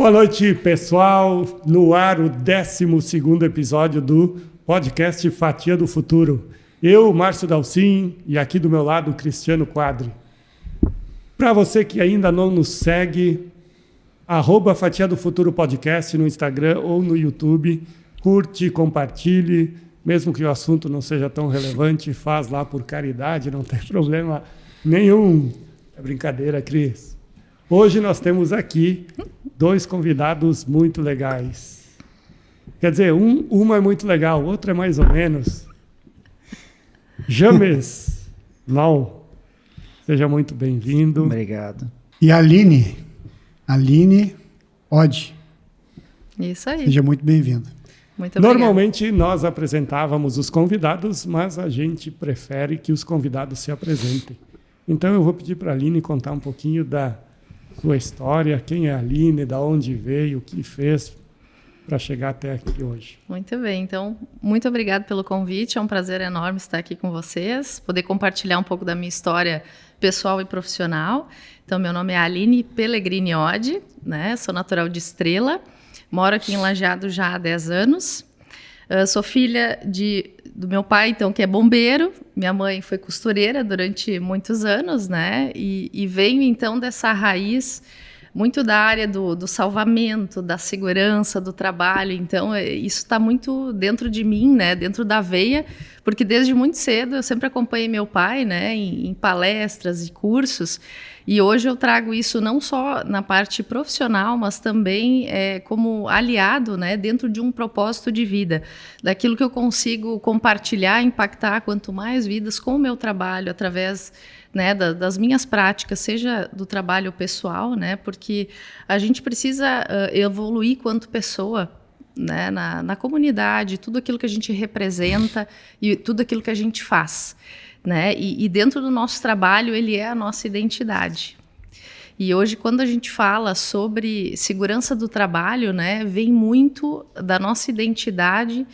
Boa noite, pessoal. No ar, o 12º episódio do podcast Fatia do Futuro. Eu, Márcio Dalcin, e aqui do meu lado, o Cristiano Quadri. Para você que ainda não nos segue, @Fatia do Futuro Podcast no Instagram ou no YouTube. Curte, compartilhe, mesmo que o assunto não seja tão relevante, faz lá por caridade, não tem problema nenhum. É brincadeira, Cris. Hoje nós temos aqui 2 convidados muito legais. Quer dizer, uma é muito legal, outra é mais ou menos. James Lau, seja muito bem-vindo. Obrigado. E a Aline Odd. Isso aí. Seja muito bem-vinda. Muito obrigada. Normalmente nós apresentávamos os convidados, mas a gente prefere que os convidados se apresentem. Então eu vou pedir para a Aline contar um pouquinho da sua história, quem é a Aline, da onde veio, o que fez para chegar até aqui hoje. Muito bem, então, muito obrigado pelo convite, é um prazer enorme estar aqui com vocês, poder compartilhar um pouco da minha história pessoal e profissional. Então, meu nome é Aline Pellegrini Odd, né? Sou natural de Estrela, moro aqui em Lajeado já há 10 anos. Sou filha do meu pai, então, que é bombeiro. Minha mãe foi costureira durante muitos anos, né? E venho, então, dessa raiz muito da área do salvamento, da segurança, do trabalho. Então, isso está muito dentro de mim, né? Dentro da veia, porque desde muito cedo eu sempre acompanhei meu pai, né? Em palestras e cursos. E hoje eu trago isso não só na parte profissional, mas também como aliado, né? Dentro de um propósito de vida. Daquilo que eu consigo compartilhar, impactar quanto mais vidas com o meu trabalho, através, né, das minhas práticas, seja do trabalho pessoal, né, porque a gente precisa evoluir quanto pessoa, né, na comunidade, tudo aquilo que a gente representa e tudo aquilo que a gente faz, né, e dentro do nosso trabalho ele é a nossa identidade. E hoje, quando a gente fala sobre segurança do trabalho, né, vem muito da nossa identidade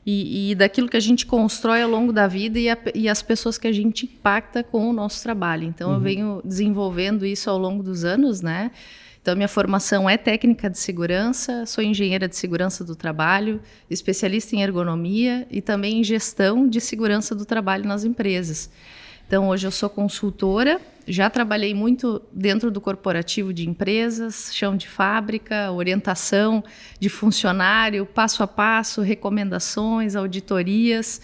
e daquilo que a gente constrói ao longo da vida e as pessoas que a gente impacta com o nosso trabalho. Então, eu venho desenvolvendo isso ao longo dos anos, né? Então, minha formação é técnica de segurança, sou engenheira de segurança do trabalho, especialista em ergonomia e também em gestão de segurança do trabalho nas empresas. Então, hoje eu sou consultora, já trabalhei muito dentro do corporativo de empresas, chão de fábrica, orientação de funcionário, passo a passo, recomendações, auditorias.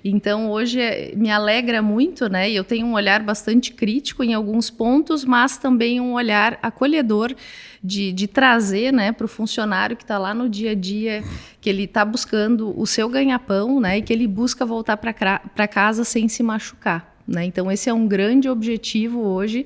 Então, hoje me alegra muito, né? E eu tenho um olhar bastante crítico em alguns pontos, mas também um olhar acolhedor de trazer, né, para o funcionário que está lá no dia a dia, que ele está buscando o seu ganha-pão, né? E que ele busca voltar para casa sem se machucar. Né? Então, esse é um grande objetivo hoje,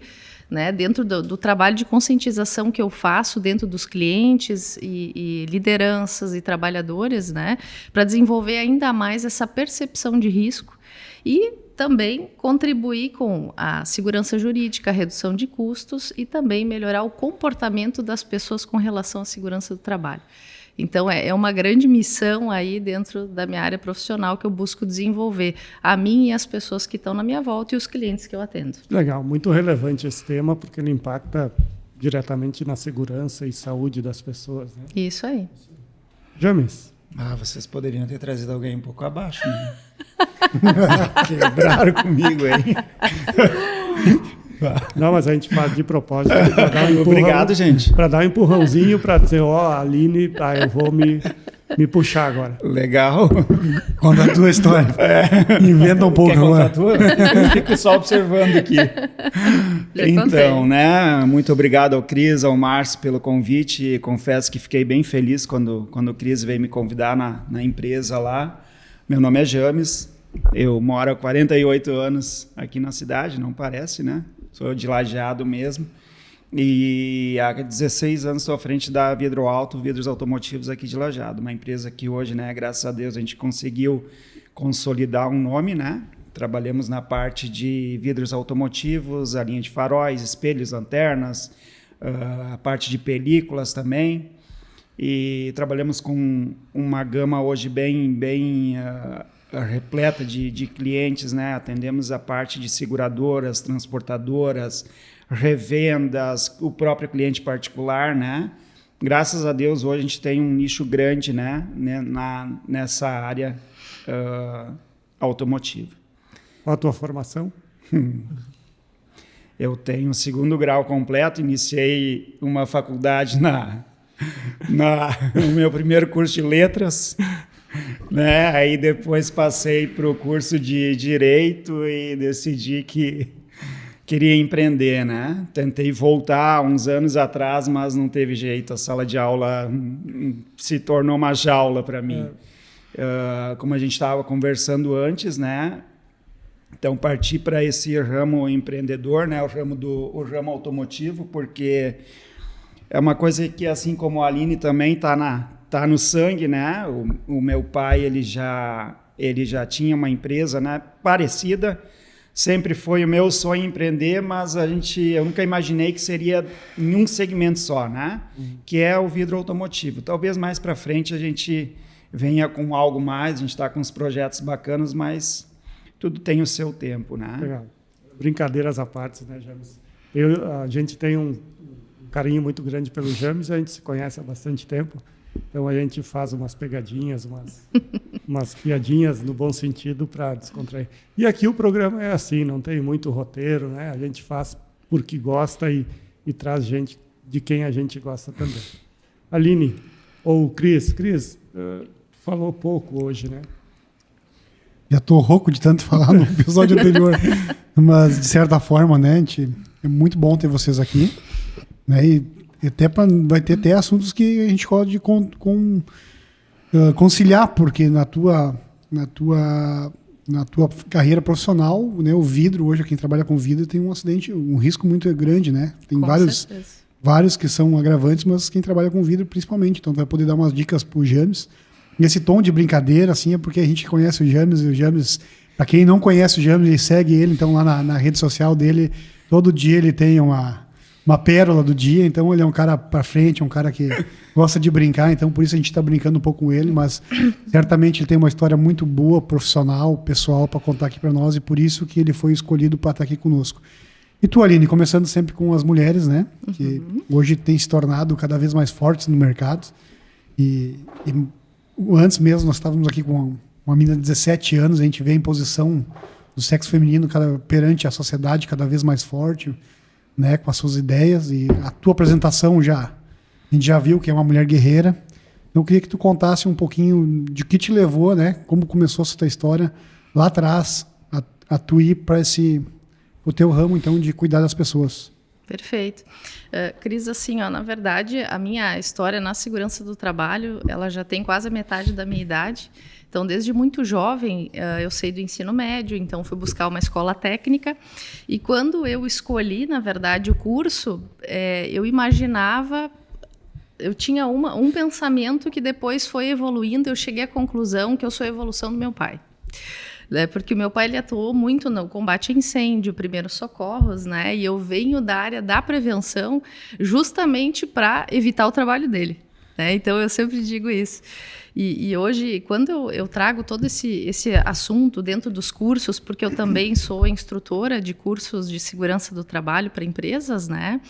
né, dentro do trabalho de conscientização que eu faço dentro dos clientes e lideranças e trabalhadores, né, para desenvolver ainda mais essa percepção de risco e também contribuir com a segurança jurídica, a redução de custos e também melhorar o comportamento das pessoas com relação à segurança do trabalho. Então, é uma grande missão aí dentro da minha área profissional que eu busco desenvolver a mim e as pessoas que estão na minha volta e os clientes que eu atendo. Legal, muito relevante esse tema, porque ele impacta diretamente na segurança e saúde das pessoas, né? Isso aí. James. Vocês poderiam ter trazido alguém um pouco abaixo, né? Quebraram comigo aí. Não, mas a gente faz de propósito para dar um empurrão. Obrigado, gente. Para dar um empurrãozinho, para dizer, Aline, eu vou me puxar agora. Legal. Conta a tua história. Inventa um pouco. Quer contar a tua? Eu fico só observando aqui. Então, né? Muito obrigado ao Cris, ao Márcio pelo convite. Confesso que fiquei bem feliz quando o Cris veio me convidar na empresa lá. Meu nome é James. Eu moro há 48 anos aqui na cidade, não parece, né? Sou de Lajeado mesmo. E há 16 anos estou à frente da Vidro Alto, vidros automotivos aqui de Lajeado. Uma empresa que hoje, né, graças a Deus, a gente conseguiu consolidar um nome, né? Trabalhamos na parte de vidros automotivos, a linha de faróis, espelhos, lanternas, a parte de películas também. E trabalhamos com uma gama hoje bem repleta de clientes, né? Atendemos a parte de seguradoras, transportadoras, revendas, o próprio cliente particular, né? graças a Deus, hoje a gente tem um nicho grande, né, nessa área automotiva. Qual a tua formação? Eu tenho 2º grau completo, iniciei uma faculdade no meu primeiro curso de letras, né? Aí depois passei para o curso de Direito e decidi que queria empreender, né? Tentei voltar uns anos atrás, mas não teve jeito. A sala de aula se tornou uma jaula para mim. Como a gente estava conversando antes, né? Então parti para esse ramo empreendedor, né? O ramo automotivo, porque é uma coisa que, assim como a Aline também tá no sangue, né? O meu pai ele já tinha uma empresa, né? Parecida. Sempre foi o meu sonho empreender, mas eu nunca imaginei que seria em um segmento só, né? Que é o vidro automotivo. Talvez mais para frente a gente venha com algo mais, a gente está com uns projetos bacanas, mas tudo tem o seu tempo, né? Legal. Brincadeiras à parte, né, James? A gente tem um carinho muito grande pelo James, a gente se conhece há bastante tempo, então a gente faz umas pegadinhas, umas piadinhas no bom sentido para descontrair. E aqui o programa é assim, não tem muito roteiro, né? A gente faz porque gosta e traz gente de quem a gente gosta também. Aline, ou Cris, falou pouco hoje, né? Já estou rouco de tanto falar no episódio anterior, mas de certa forma, né, é muito bom ter vocês aqui, né, e até vai ter até assuntos que a gente pode conciliar, porque na tua carreira profissional, né, o vidro, hoje quem trabalha com vidro tem um risco muito grande, né, tem vários que são agravantes, mas quem trabalha com vidro principalmente, então vai poder dar umas dicas pro James. Esse tom de brincadeira, assim, é porque a gente conhece o James, e o James, para quem não conhece o James e segue ele, então lá na rede social dele, todo dia ele tem uma pérola do dia, então ele é um cara para frente, um cara que gosta de brincar, então por isso a gente está brincando um pouco com ele, mas certamente ele tem uma história muito boa, profissional, pessoal, para contar aqui para nós, e por isso que ele foi escolhido para estar aqui conosco. E tu, Aline, começando sempre com as mulheres, né, que hoje tem se tornado cada vez mais fortes no mercado, e antes mesmo, nós estávamos aqui com uma menina de 17 anos, a gente vê a imposição do sexo feminino perante a sociedade cada vez mais forte, né, com as suas ideias, e a tua apresentação a gente já viu que é uma mulher guerreira. Eu queria que tu contasse um pouquinho de que te levou, né, como começou essa tua história lá atrás, a tu ir para o teu ramo, então, de cuidar das pessoas. Perfeito. Cris, assim, na verdade, a minha história na segurança do trabalho, ela já tem quase a metade da minha idade. Então, desde muito jovem, eu saí do ensino médio, então fui buscar uma escola técnica. E quando eu escolhi, na verdade, o curso, eu imaginava... Eu tinha um pensamento que depois foi evoluindo, eu cheguei à conclusão que eu sou a evolução do meu pai. Porque o meu pai ele atuou muito no combate a incêndio, primeiros socorros, né? E eu venho da área da prevenção justamente para evitar o trabalho dele, né? Então eu sempre digo isso. E hoje, quando eu trago todo esse assunto dentro dos cursos, porque eu também sou instrutora de cursos de segurança do trabalho para empresas, né?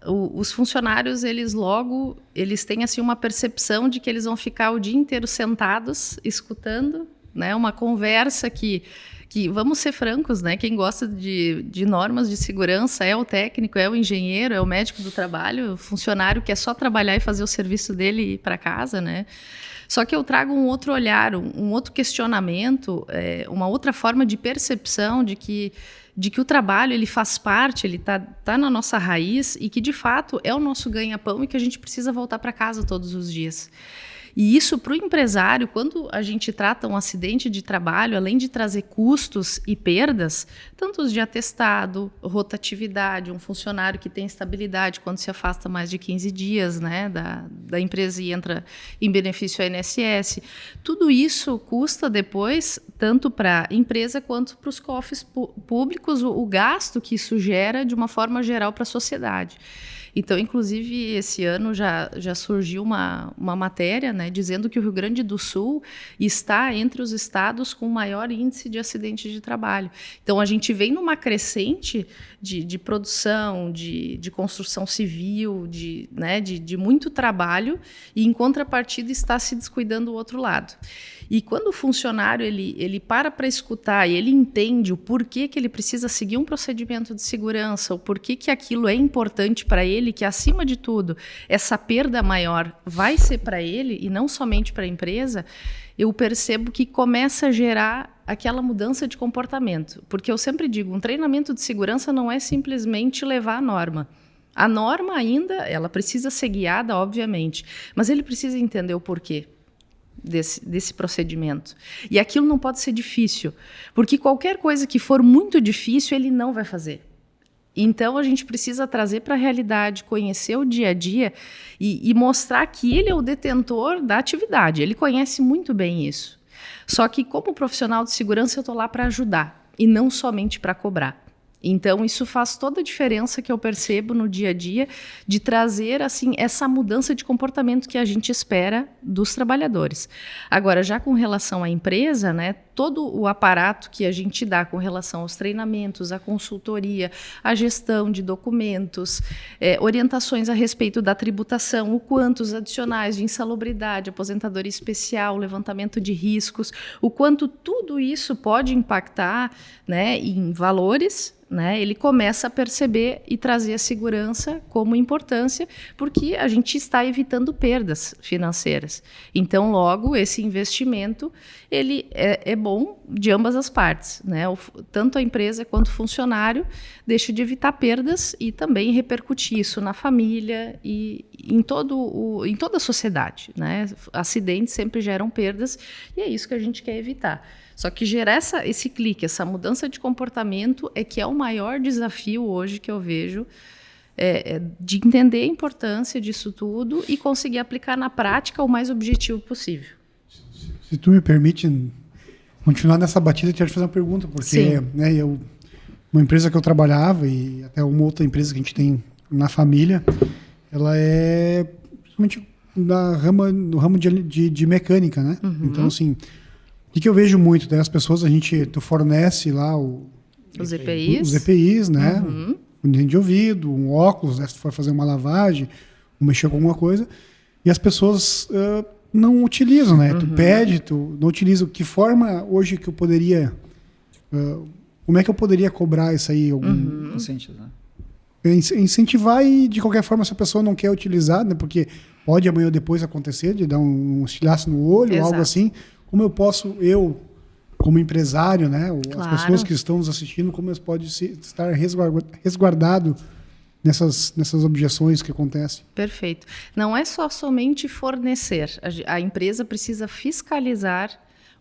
Os funcionários, eles têm assim uma percepção de que eles vão ficar o dia inteiro sentados, escutando, né, uma conversa que, vamos ser francos, né, quem gosta de normas de segurança é o técnico, é o engenheiro, é o médico do trabalho, o funcionário que é só trabalhar e fazer o serviço dele e ir para casa, né? Só que eu trago um outro olhar, um outro questionamento, uma outra forma de percepção de que o trabalho ele faz parte, ele tá na nossa raiz e que, de fato, é o nosso ganha-pão e que a gente precisa voltar para casa todos os dias. E isso, para o empresário, quando a gente trata um acidente de trabalho, além de trazer custos e perdas, tanto os de atestado, rotatividade, um funcionário que tem estabilidade quando se afasta mais de 15 dias, né, da empresa e entra em benefício ao INSS, tudo isso custa depois, tanto para a empresa quanto para os cofres públicos, o gasto que isso gera de uma forma geral para a sociedade. Então, inclusive, esse ano já surgiu uma matéria, né, dizendo que o Rio Grande do Sul está entre os estados com maior índice de acidente de trabalho. Então, a gente vem numa crescente de produção, de construção civil, de muito trabalho, e, em contrapartida, está se descuidando do outro lado. E quando o funcionário ele para escutar e ele entende o porquê que ele precisa seguir um procedimento de segurança, o porquê que aquilo é importante para ele, que, acima de tudo, essa perda maior vai ser para ele e não somente para a empresa, eu percebo que começa a gerar aquela mudança de comportamento. Porque eu sempre digo, um treinamento de segurança não é simplesmente levar a norma. A norma ainda, ela precisa ser guiada, obviamente, mas ele precisa entender o porquê desse procedimento. E aquilo não pode ser difícil, porque qualquer coisa que for muito difícil, ele não vai fazer. Então, a gente precisa trazer para a realidade, conhecer o dia a dia e mostrar que ele é o detentor da atividade. Ele conhece muito bem isso. Só que, como profissional de segurança, eu estou lá para ajudar e não somente para cobrar. Então, isso faz toda a diferença que eu percebo no dia a dia de trazer assim, essa mudança de comportamento que a gente espera dos trabalhadores. Agora, já com relação à empresa, né, todo o aparato que a gente dá com relação aos treinamentos, à consultoria, à gestão de documentos, orientações a respeito da tributação, o quanto os adicionais de insalubridade, aposentadoria especial, levantamento de riscos, o quanto tudo isso pode impactar, né, em valores, né, ele começa a perceber e trazer a segurança como importância, porque a gente está evitando perdas financeiras. Então, logo, esse investimento ele é bom de ambas as partes, né? Tanto a empresa quanto o funcionário deixa de evitar perdas e também repercutir isso na família e em toda a sociedade, né? Acidentes sempre geram perdas e é isso que a gente quer evitar. Só que gerar esse clique, essa mudança de comportamento que é o maior desafio hoje que eu vejo, de entender a importância disso tudo e conseguir aplicar na prática o mais objetivo possível. Se tu me permite continuar nessa batida, eu quero te fazer uma pergunta, porque né, uma empresa que eu trabalhava e até uma outra empresa que a gente tem na família, ela é principalmente no ramo de mecânica, né? Uhum. Então, assim, o que eu vejo muito, né? As pessoas, tu fornece lá os EPIs, né? Uhum. Um dente de ouvido, um óculos, né? Se tu for fazer uma lavagem, ou mexer com alguma coisa, e as pessoas não utilizam, né? Uhum. Tu pede, tu não utiliza. Que forma hoje que eu poderia... como é que eu poderia cobrar isso aí? Incentivar e, de qualquer forma, se a pessoa não quer utilizar, né? Porque pode amanhã ou depois acontecer de dar um estilhaço no olho, ou algo assim. Como eu posso, como empresário, né, claro, as pessoas que estão nos assistindo, como eles podem estar resguardado nessas objeções que acontecem? Perfeito. Não é somente fornecer. A empresa precisa fiscalizar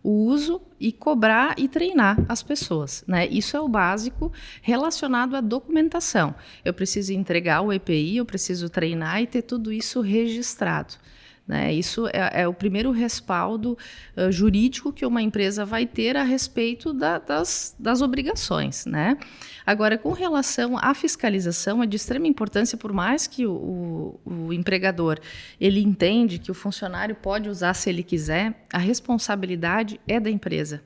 o uso e cobrar e treinar as pessoas, né? Isso é o básico relacionado à documentação. Eu preciso entregar o EPI, eu preciso treinar e ter tudo isso registrado. Né? Isso é o primeiro respaldo jurídico que uma empresa vai ter a respeito das obrigações. Né? Agora, com relação à fiscalização, é de extrema importância, por mais que o empregador ele entende que o funcionário pode usar se ele quiser, a responsabilidade é da empresa.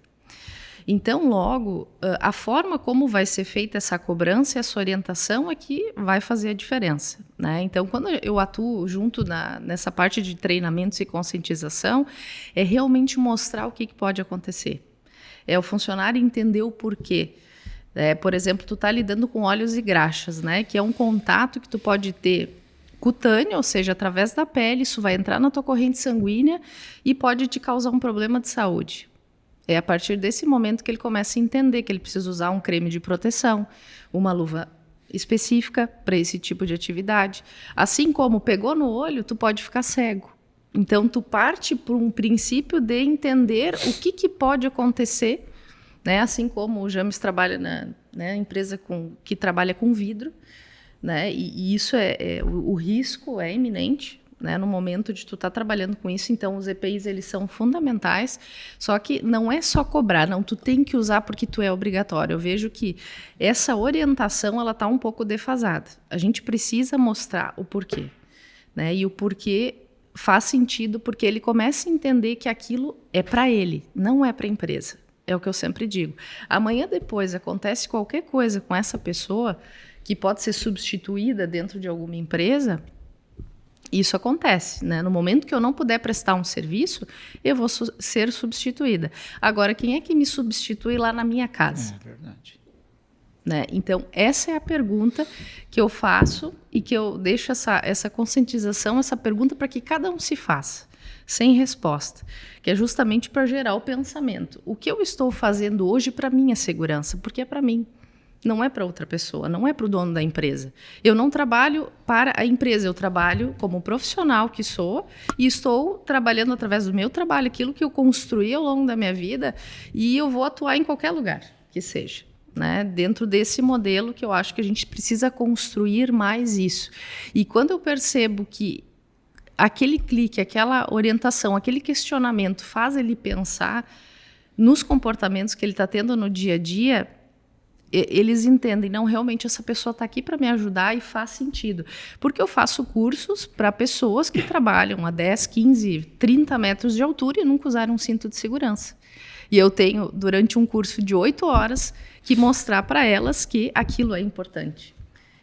Então, logo, a forma como vai ser feita essa cobrança e essa orientação é que vai fazer a diferença. Né? Então, quando eu atuo junto nessa parte de treinamentos e conscientização, é realmente mostrar o que pode acontecer. É o funcionário entender o porquê. Por exemplo, tu está lidando com óleos e graxas, né? Que é um contato que tu pode ter cutâneo, ou seja, através da pele, isso vai entrar na tua corrente sanguínea e pode te causar um problema de saúde. É a partir desse momento que ele começa a entender que ele precisa usar um creme de proteção, uma luva específica para esse tipo de atividade. Assim como pegou no olho, tu pode ficar cego. Então, tu parte por um princípio de entender o que pode acontecer, né? Assim como o James trabalha na empresa que trabalha com vidro, né? E isso o risco é iminente. né, no momento de tu estar trabalhando com isso. Então, os EPIs, eles são fundamentais, só que não é só cobrar, não, tu tem que usar porque tu é obrigatório. Eu vejo que essa orientação, ela está um pouco defasada. A gente precisa mostrar o porquê, né, e o porquê faz sentido porque ele começa a entender que aquilo é para ele, não é para a empresa. É o que eu sempre digo. Amanhã depois acontece qualquer coisa com essa pessoa que pode ser substituída dentro de alguma empresa, isso acontece, né? No momento que eu não puder prestar um serviço, eu vou ser substituída. Agora, quem é que me substitui lá na minha casa? É verdade. Né? Então, essa é a pergunta que eu faço e que eu deixo essa conscientização, essa pergunta para que cada um se faça, sem resposta, que é justamente para gerar o pensamento. O que eu estou fazendo hoje para minha segurança? Porque é para mim. Não é para outra pessoa, não é para o dono da empresa. Eu não trabalho para a empresa, eu trabalho como profissional que sou e estou trabalhando através do meu trabalho, aquilo que eu construí ao longo da minha vida, e eu vou atuar em qualquer lugar que seja, né? Dentro desse modelo que eu acho que a gente precisa construir mais isso. E quando eu percebo que aquele clique, aquela orientação, aquele questionamento faz ele pensar nos comportamentos que ele está tendo no dia a dia, eles entendem, não, realmente essa pessoa está aqui para me ajudar e faz sentido. Porque eu faço cursos para pessoas que trabalham a 10, 15, 30 metros de altura e nunca usaram um cinto de segurança. E eu tenho, durante um curso de 8 horas, que mostrar para elas que aquilo é importante.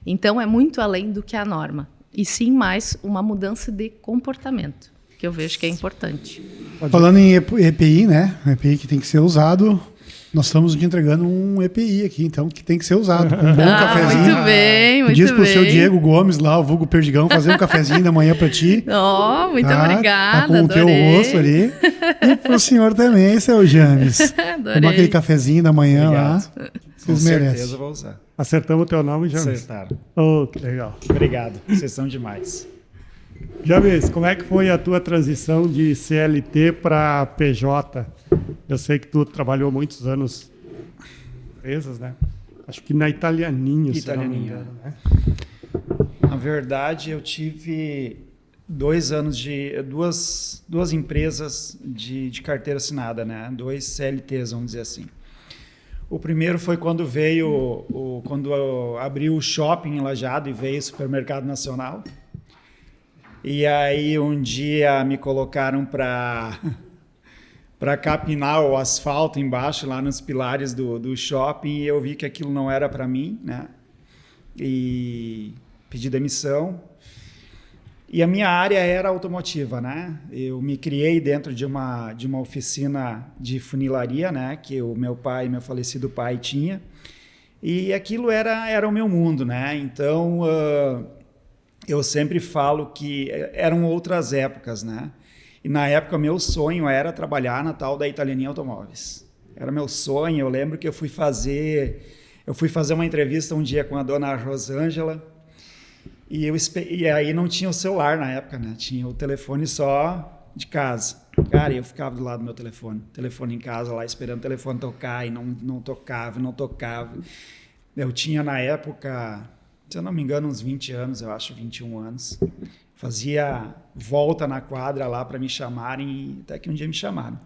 Então, é muito além do que a norma. E sim mais uma mudança de comportamento, que eu vejo que é importante. Falando em EPI, né? Um EPI que tem que ser usado... Nós estamos te entregando um EPI aqui, então, que tem que ser usado. Um bom cafezinho. Muito bem, muito Diz pro bem. seu Diego Gomes lá, o vulgo Perdigão, fazer um cafezinho da manhã para ti. Muito obrigada, tá com o teu rosto ali. E pro senhor também, seu James. Adorei. Tomar aquele cafezinho da manhã lá. Vocês Com merecem. certeza vou usar. Acertamos o teu nome, James? Acertaram. Oh, que legal. Obrigado, vocês são demais. James, como é que foi a tua transição de CLT para PJ? Eu sei que tu trabalhou muitos anos em empresas, né? Acho que na Italianinho. Italianinho. Se não me engano, né? Na verdade, eu tive 2 anos de duas empresas de carteira assinada, né? 2 CLTs, vamos dizer assim. O primeiro foi quando quando abriu o shopping em Lajeado e veio o Supermercado Nacional. E aí um dia me colocaram para capinar o asfalto embaixo, lá nos pilares do shopping, e eu vi que aquilo não era para mim, né? E pedi demissão. E a minha área era automotiva, né? Eu me criei dentro de uma oficina de funilaria, né? Que o meu falecido pai tinha. E aquilo era o meu mundo, né? Então, eu sempre falo que eram outras épocas, né? E na época, meu sonho era trabalhar na tal da Italianinho Automóveis. Era meu sonho. Eu lembro que eu fui fazer uma entrevista um dia com a dona Rosângela, e aí não tinha o celular na época, né? Tinha o telefone só de casa. Cara, eu ficava do lado do meu telefone em casa lá, esperando o telefone tocar, e não tocava. Eu tinha na época, se eu não me engano, uns 20 anos, eu acho, 21 anos. Fazia volta na quadra lá para me chamarem, e até que um dia me chamaram.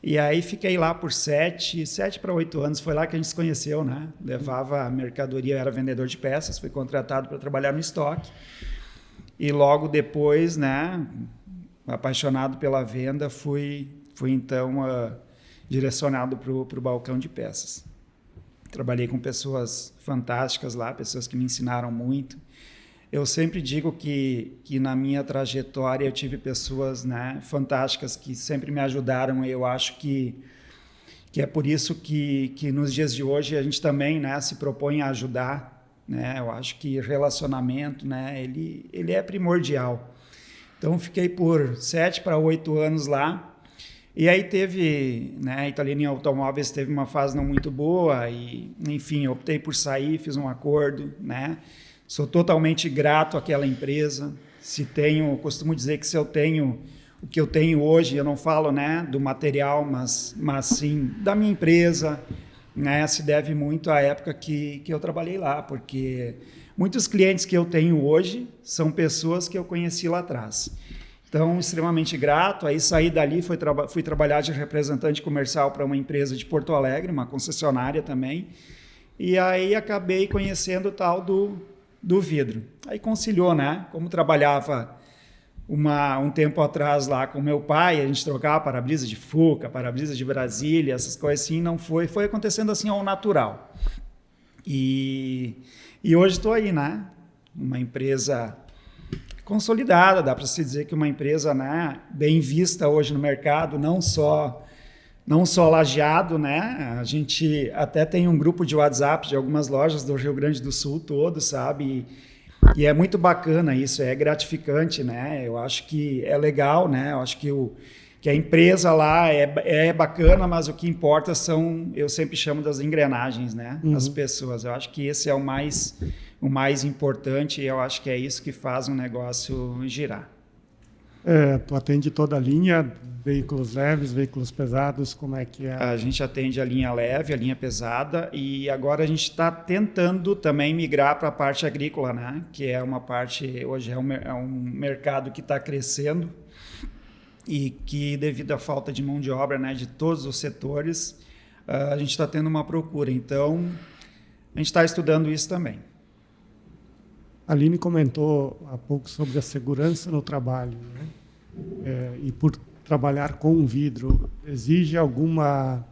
E aí fiquei lá por 7 para 8 anos, foi lá que a gente se conheceu, né? Levava mercadoria, eu era vendedor de peças, fui contratado para trabalhar no estoque. E logo depois, né, apaixonado pela venda, fui então direcionado para o balcão de peças. Trabalhei com pessoas fantásticas lá, pessoas que me ensinaram muito. Eu sempre digo que na minha trajetória eu tive pessoas, né, fantásticas que sempre me ajudaram. Eu acho que é por isso que nos dias de hoje a gente também, né, se propõe a ajudar, né? Eu acho que relacionamento, né, ele é primordial. Então fiquei por 7 para 8 anos lá. E aí teve, né, a Italianinho Automóveis teve uma fase não muito boa e, enfim, optei por sair, fiz um acordo, né? Sou totalmente grato àquela empresa. Costumo dizer que se eu tenho o que eu tenho hoje, eu não falo, né, do material, mas sim da minha empresa, né, se deve muito à época que eu trabalhei lá, porque muitos clientes que eu tenho hoje são pessoas que eu conheci lá atrás. Então, extremamente grato. Aí saí dali, fui trabalhar de representante comercial para uma empresa de Porto Alegre, uma concessionária também. E aí acabei conhecendo o tal do vidro. Aí conciliou, né? Como trabalhava um tempo atrás lá com meu pai, a gente trocava para-brisa de Fuca, para-brisa de Brasília, essas coisas assim, não foi acontecendo assim ao natural. E hoje estou aí, né? Uma empresa consolidada, dá para se dizer que uma empresa, né, bem vista hoje no mercado, não só Lajeado, né? A gente até tem um grupo de WhatsApp de algumas lojas do Rio Grande do Sul todo, sabe? E é muito bacana isso, é gratificante, né? Eu acho que é legal, né? Eu acho que a empresa lá é bacana, mas o que importa são, eu sempre chamo das engrenagens, né? As pessoas. Eu acho que esse é o mais importante e eu acho que é isso que faz um negócio girar. Tu atende toda a linha, veículos leves, veículos pesados, como é que é? A gente atende a linha leve, a linha pesada e agora a gente está tentando também migrar para a parte agrícola, né? Que é uma parte, hoje é um mercado que está crescendo e que devido à falta de mão de obra, né, de todos os setores, a gente está tendo uma procura. Então, a gente está estudando isso também. A Aline comentou há pouco sobre a segurança no trabalho, né? E por trabalhar com vidro, exige algumas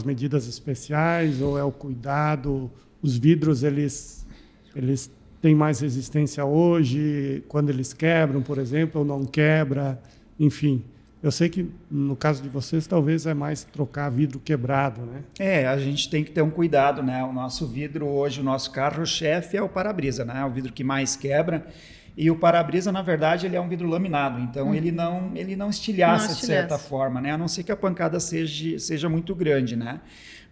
medidas especiais ou é o cuidado? Os vidros, eles têm mais resistência hoje, quando eles quebram, por exemplo, ou não quebra, enfim. Eu sei que no caso de vocês talvez é mais trocar vidro quebrado, né? A gente tem que ter um cuidado, né? O nosso vidro hoje, o nosso carro-chefe é o para-brisa, né? É o vidro que mais quebra. E o para-brisa, na verdade, ele é um vidro laminado, então ele não estilhaça de certa forma, né? A não ser que a pancada seja muito grande, né?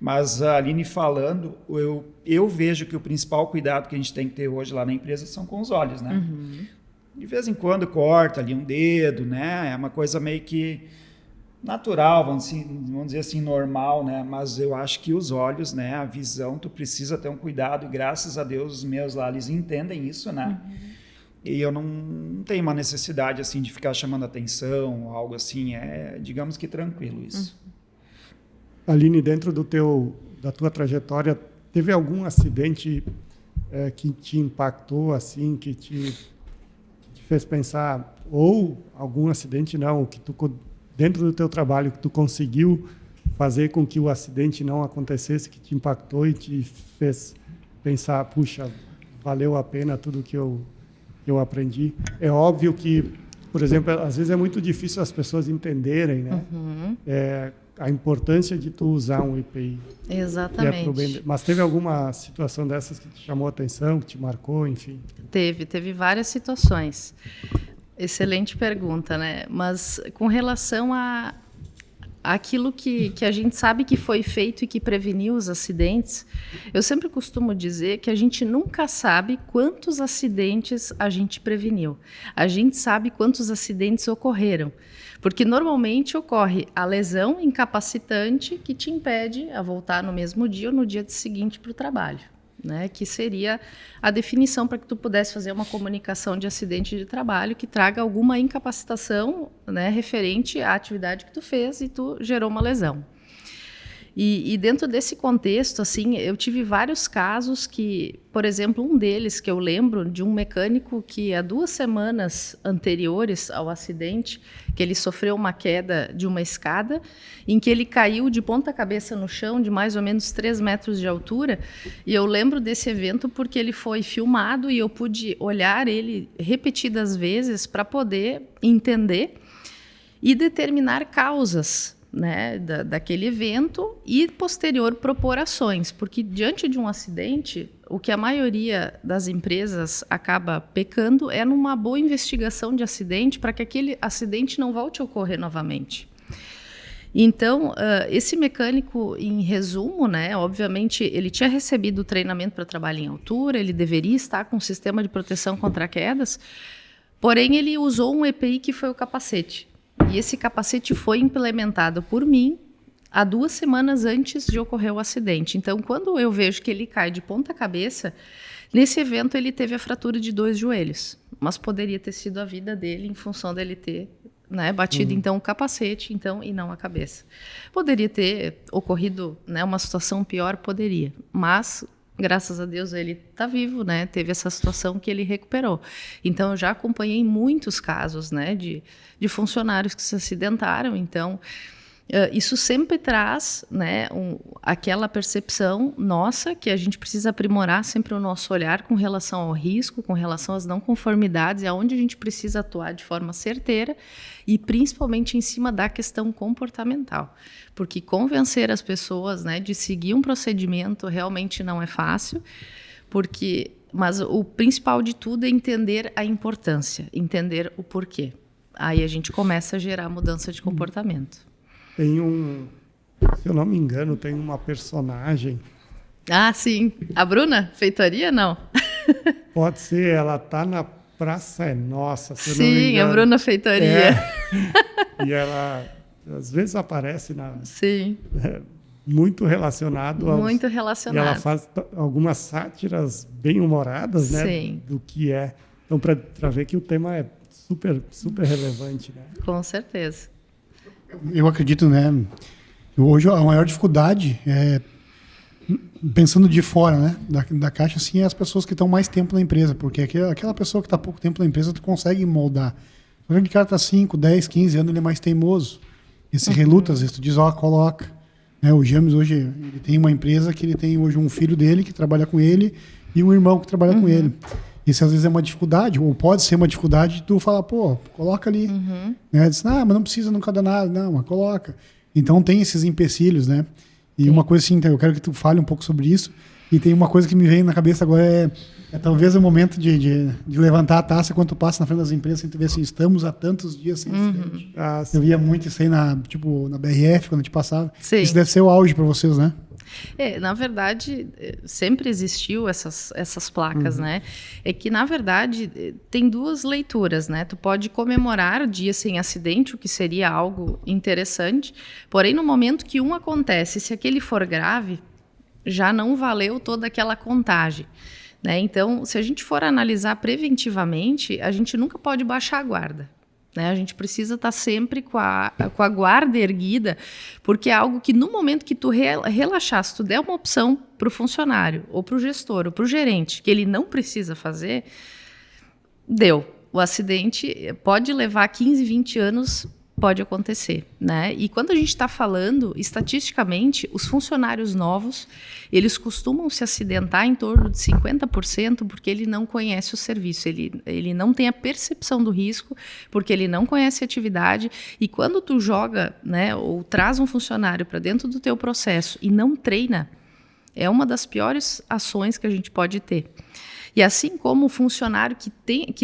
Mas a Aline falando, eu vejo que o principal cuidado que a gente tem que ter hoje lá na empresa são com os olhos, né? De vez em quando corta ali um dedo, né? É uma coisa meio que natural, vamos dizer assim, normal, né? Mas eu acho que os olhos, né? A visão, tu precisa ter um cuidado e graças a Deus os meus lá, eles entendem isso, né? E eu não tenho uma necessidade assim de ficar chamando atenção, algo assim, digamos que tranquilo isso. Aline, dentro da tua trajetória, teve algum acidente que te impactou, assim, que te fez pensar, ou algum acidente não, que tu, dentro do teu trabalho, que tu conseguiu fazer com que o acidente não acontecesse, que te impactou e te fez pensar, puxa, valeu a pena tudo que eu aprendi. É óbvio que, por exemplo, às vezes é muito difícil as pessoas entenderem, né? A importância de tu usar um EPI. Exatamente. Mas teve alguma situação dessas que te chamou a atenção, que te marcou, enfim? Teve várias situações. Excelente pergunta, né? Mas com relação aquilo que a gente sabe que foi feito e que preveniu os acidentes, eu sempre costumo dizer que a gente nunca sabe quantos acidentes a gente preveniu. A gente sabe quantos acidentes ocorreram, porque normalmente ocorre a lesão incapacitante que te impede a voltar no mesmo dia ou no dia seguinte para o trabalho, né? Que seria a definição para que tu pudesse fazer uma comunicação de acidente de trabalho que traga alguma incapacitação, né, referente à atividade que tu fez e tu gerou uma lesão. E dentro desse contexto, assim, eu tive vários casos que, por exemplo, um deles que eu lembro de um mecânico que há 2 semanas anteriores ao acidente, que ele sofreu uma queda de uma escada, em que ele caiu de ponta cabeça no chão, de mais ou menos 3 metros de altura, e eu lembro desse evento porque ele foi filmado e eu pude olhar ele repetidas vezes para poder entender e determinar causas, né, daquele evento e posterior propor ações, porque diante de um acidente, o que a maioria das empresas acaba pecando é numa boa investigação de acidente para que aquele acidente não volte a ocorrer novamente. Então, esse mecânico, em resumo, né, obviamente, ele tinha recebido treinamento para trabalho em altura, ele deveria estar com um sistema de proteção contra quedas, porém ele usou um EPI que foi o capacete. E esse capacete foi implementado por mim há 2 semanas antes de ocorrer o acidente. Então, quando eu vejo que ele cai de ponta cabeça, Nesse evento, ele teve a fratura de 2 joelhos, mas poderia ter sido a vida dele em função dele ter, né, batido então o capacete e não a cabeça. Poderia ter ocorrido, né, uma situação pior, poderia, mas graças a Deus ele está vivo, né? Teve essa situação que ele recuperou. Então eu já acompanhei muitos casos, né, de funcionários que se acidentaram. Então isso sempre traz, né, aquela percepção nossa que a gente precisa aprimorar sempre o nosso olhar com relação ao risco, com relação às não conformidades, e aonde a gente precisa atuar de forma certeira e principalmente em cima da questão comportamental. Porque convencer as pessoas, né, de seguir um procedimento realmente não é fácil, mas o principal de tudo é entender a importância, entender o porquê. Aí a gente começa a gerar mudança de comportamento. Tem se eu não me engano, tem uma personagem. Ah, sim. A Bruna Feitoria, não? Pode ser, ela tá na Praça é Nossa, se eu não me Sim, engano. a Bruna Feitoria. E ela, às vezes, aparece Sim. Muito relacionado Muito relacionado. E ela faz algumas sátiras bem humoradas, né? Sim. Do que é. Então, para ver que o tema é super, super relevante, né? Com certeza. Eu acredito, né? Hoje a maior dificuldade é, pensando de fora, né, da caixa, assim, é as pessoas que estão mais tempo na empresa, porque aquela pessoa que está pouco tempo na empresa, tu consegue moldar. O cara está 5, 10, 15 anos, ele é mais teimoso. Ele se reluta, às vezes tu diz, coloca. Né, o James hoje, ele tem uma empresa que ele tem hoje um filho dele que trabalha com ele e um irmão que trabalha com ele. Isso às vezes é uma dificuldade, ou pode ser uma dificuldade de tu falar, coloca ali. Né? Diz, mas não precisa, nunca dá nada. Não, mas coloca. Então tem esses empecilhos, né? E uma coisa assim, eu quero que tu fale um pouco sobre isso. E tem uma coisa que me vem na cabeça agora, é talvez o momento de levantar a taça quando tu passa na frente das empresas, e tu vê assim, estamos há tantos dias sem acidente. Eu via muito isso aí na BRF, quando a gente passava. Sim. Isso deve ser o auge para vocês, né? Na verdade, sempre existiu essas placas, né? É que, na verdade, tem 2 leituras, né? Tu pode comemorar o dia sem acidente, o que seria algo interessante, porém, no momento que um acontece, se aquele for grave, já não valeu toda aquela contagem, né? Então, se a gente for analisar preventivamente, a gente nunca pode baixar a guarda. Né? A gente precisa estar sempre com a guarda erguida, porque é algo que no momento que tu relaxar, se tu der uma opção para o funcionário, ou para o gestor, ou para o gerente, que ele não precisa fazer, deu. O acidente pode levar 15, 20 anos, pode acontecer, né? E quando a gente está falando, estatisticamente, os funcionários novos, eles costumam se acidentar em torno de 50%, porque ele não conhece o serviço, ele não tem a percepção do risco, porque ele não conhece a atividade, e quando tu joga, né, ou traz um funcionário para dentro do teu processo e não treina, é uma das piores ações que a gente pode ter. E assim como o funcionário que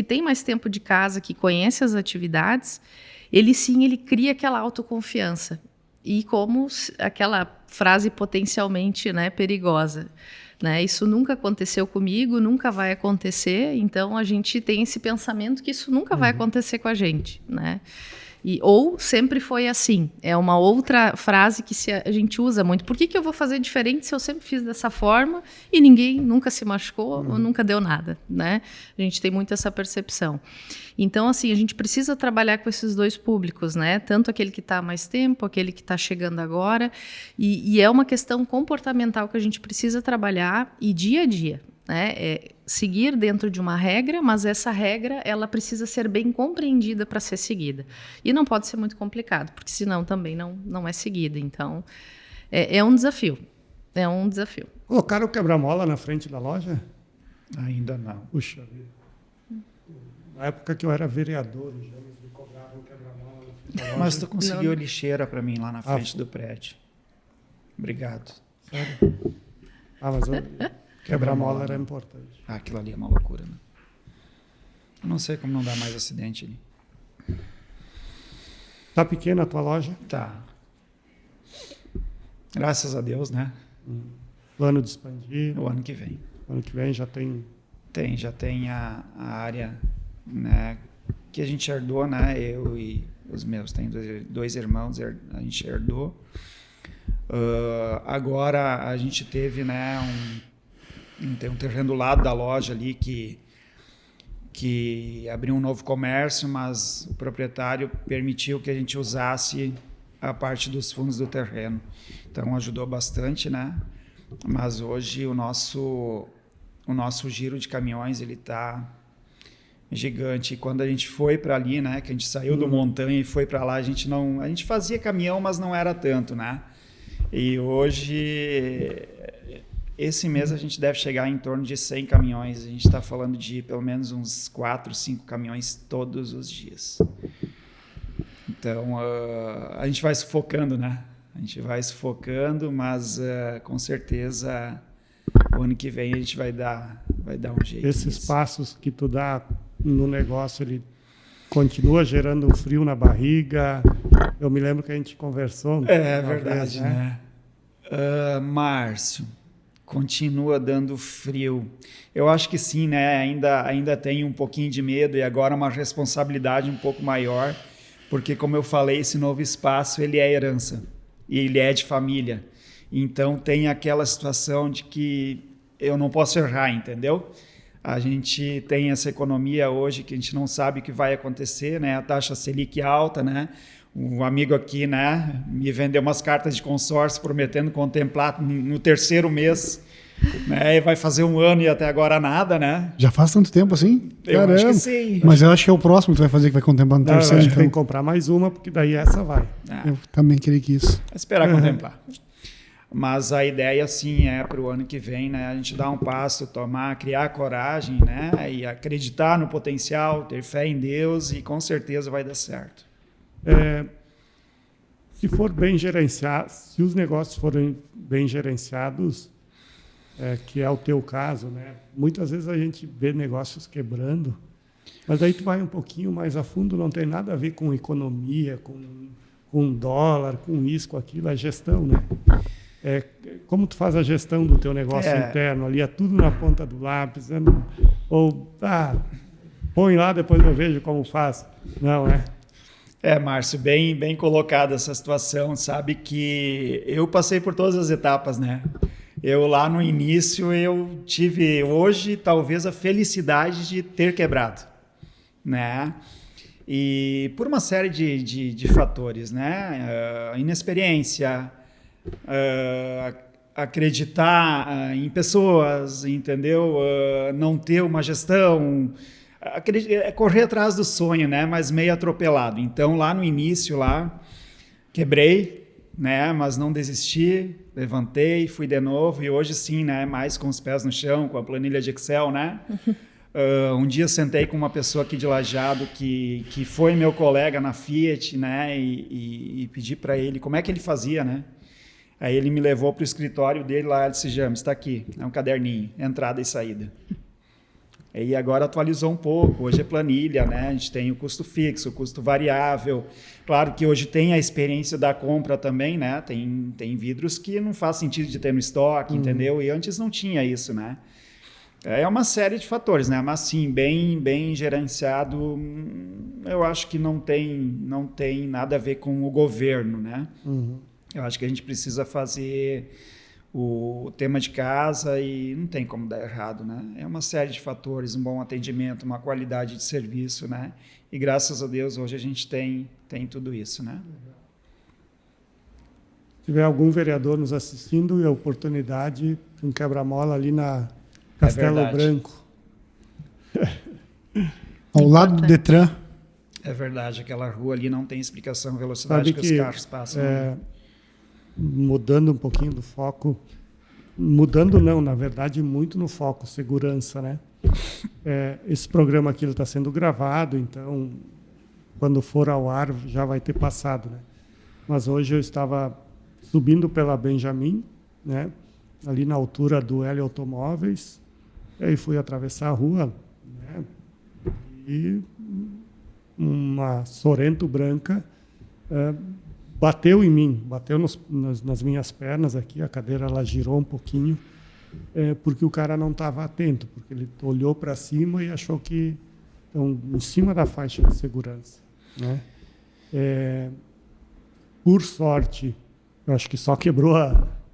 tem mais tempo de casa, que conhece as atividades, ele cria aquela autoconfiança. E como aquela frase potencialmente, né, perigosa. Né? Isso nunca aconteceu comigo, nunca vai acontecer, então a gente tem esse pensamento que isso nunca vai acontecer com a gente. Né? Ou sempre foi assim. É uma outra frase que a gente usa muito. Por que eu vou fazer diferente se eu sempre fiz dessa forma e ninguém nunca se machucou ou nunca deu nada? Né? A gente tem muito essa percepção. Então, assim, a gente precisa trabalhar com esses 2 públicos, né? Tanto aquele que está há mais tempo, aquele que está chegando agora. E é uma questão comportamental que a gente precisa trabalhar e dia a dia. Né? É seguir dentro de uma regra, mas essa regra ela precisa ser bem compreendida para ser seguida. E não pode ser muito complicado, porque senão também não é seguida. Então, é um desafio. É um desafio. Colocaram o quebra-mola na frente da loja? Ainda não. Puxa vida. Na época que eu era vereador, já me cobravam quebra-mola na frente da loja. Mas tu conseguiu lixeira para mim lá na frente do prédio. Obrigado. Sério? Mas quebra-mola era importante. Aquilo ali é uma loucura, né? Eu não sei como não dá mais acidente ali. Tá pequena a tua loja? Tá. Graças a Deus, né? Plano de expandir. O ano que vem. Ano que vem já tem... Já tem a área, né, que a gente herdou, né? Eu e os meus, tem 2 irmãos, a gente herdou. Agora a gente teve, né, Tem um terreno do lado da loja ali que abriu um novo comércio, mas o proprietário permitiu que a gente usasse a parte dos fundos do terreno. Então ajudou bastante, né? Mas hoje o nosso giro de caminhões ele está gigante. E quando a gente foi para ali, né, que a gente saiu do Montanha e foi para lá, a gente fazia caminhão, mas não era tanto, né? E hoje, esse mês a gente deve chegar em torno de 100 caminhões. A gente está falando de pelo menos uns 4, 5 caminhões todos os dias. Então, a gente vai sufocando, né? A gente vai sufocando, mas com certeza o ano que vem a gente vai dar um jeito. Esses passos que tu dá no negócio, ele continua gerando um frio na barriga. Eu me lembro que a gente conversou. É verdade, né? Márcio, continua dando frio. Eu acho que sim, né? Ainda tem um pouquinho de medo e agora uma responsabilidade um pouco maior, porque, como eu falei, esse novo espaço ele é herança e ele é de família. Então tem aquela situação de que eu não posso errar, entendeu? A gente tem essa economia hoje que a gente não sabe o que vai acontecer, né? A taxa Selic alta, né? Um amigo aqui, né, me vendeu umas cartas de consórcio prometendo contemplar no 3º mês, né? E vai fazer 1 ano e até agora nada, né? Já faz tanto tempo assim? Eu acho que sim. Mas eu acho que é o próximo que tu vai fazer que vai contemplar no 3º. Então. Tem que comprar mais uma, porque daí essa vai. Eu também queria que isso. Esperar contemplar. Mas a ideia, sim, é para o ano que vem, né? A gente dar um passo, criar coragem, né? E acreditar no potencial, ter fé em Deus e com certeza vai dar certo. Se for bem gerenciado, se os negócios forem bem gerenciados, que é o teu caso, né? Muitas vezes a gente vê negócios quebrando, mas aí tu vai um pouquinho mais a fundo, não tem nada a ver com economia, com dólar, com isso, com aquilo, é gestão, né? Como tu faz a gestão do teu negócio interno ali, é tudo na ponta do lápis, põe lá, depois eu vejo como faz. Não, Márcio, bem colocada essa situação, sabe que eu passei por todas as etapas, né? Eu lá no início, eu tive hoje talvez a felicidade de ter quebrado, né? E por uma série de fatores, né? Inexperiência, acreditar em pessoas, entendeu? Não ter uma gestão, correr atrás do sonho, né? Mas meio atropelado. Então lá no início, quebrei, né? Mas não desisti, levantei, fui de novo e hoje sim, né? Mais com os pés no chão, com a planilha de Excel, né? Um dia eu sentei com uma pessoa aqui de Lajeado que foi meu colega na Fiat, né? E pedi para ele como é que ele fazia, né? Aí ele me levou para o escritório dele lá, ele disse, James, está aqui, é um caderninho, entrada e saída. E agora atualizou um pouco, hoje é planilha, né? A gente tem o custo fixo, o custo variável. Claro que hoje tem a experiência da compra também, né? Tem vidros que não faz sentido de ter no estoque, entendeu? E antes não tinha isso, né? É uma série de fatores, né? Mas sim, bem gerenciado, eu acho que não tem nada a ver com o governo, né? Eu acho que a gente precisa fazer o tema de casa e não tem como dar errado, né? É uma série de fatores, um bom atendimento, uma qualidade de serviço, né? E graças a Deus hoje a gente tem tudo isso, né? Se tiver algum vereador nos assistindo, é oportunidade, um quebra-mola ali na Castelo Branco. Ao lado do Detran. É verdade, aquela rua ali não tem explicação, velocidade que os carros passam. Mudando um pouquinho do foco, mudando não, na verdade muito no foco, segurança, né? Esse programa aqui está sendo gravado, então quando for ao ar já vai ter passado, né? Mas hoje eu estava subindo pela Benjamin, né? Ali na altura do L Automóveis, e aí fui atravessar a rua, né? E uma Sorento branca bateu em mim, bateu nas minhas pernas aqui, a cadeira ela girou um pouquinho, porque o cara não estava atento, porque ele olhou para cima e achou que estão em cima da faixa de segurança, né? Por sorte, eu acho que só quebrou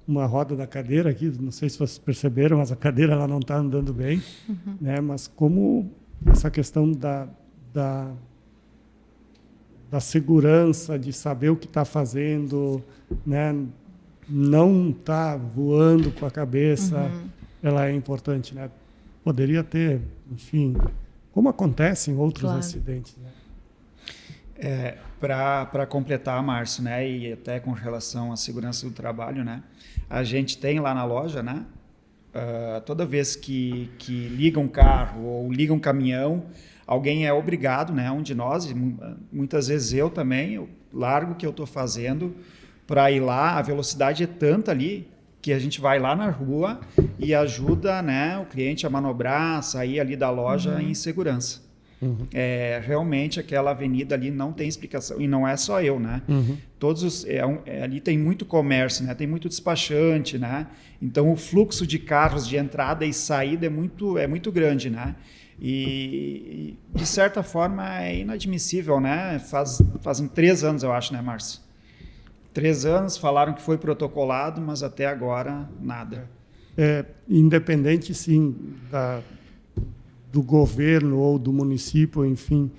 uma roda da cadeira aqui, não sei se vocês perceberam, mas a cadeira ela não está andando bem, né? Mas como essa questão da segurança, de saber o que está fazendo, né? Não está voando com a cabeça, ela é importante, né? Poderia ter, enfim, como acontece em outros acidentes, né? Para completar, Márcio, né, e até com relação à segurança do trabalho, né, a gente tem lá na loja, né, toda vez que liga um carro ou liga um caminhão, alguém é obrigado, né, um de nós, muitas vezes eu também, eu largo o que eu estou fazendo para ir lá, a velocidade é tanta ali que a gente vai lá na rua e ajuda, né, o cliente a manobrar, sair ali da loja em segurança. Realmente aquela avenida ali não tem explicação, e não é só eu, né? Ali tem muito comércio, né? Tem muito despachante, né? Então o fluxo de carros de entrada e saída é muito grande, né? E de certa forma é inadmissível, né? Fazem 3 anos, eu acho, né, Márcio? 3 anos, falaram que foi protocolado, mas até agora nada. Independente, sim, do governo ou do município, enfim,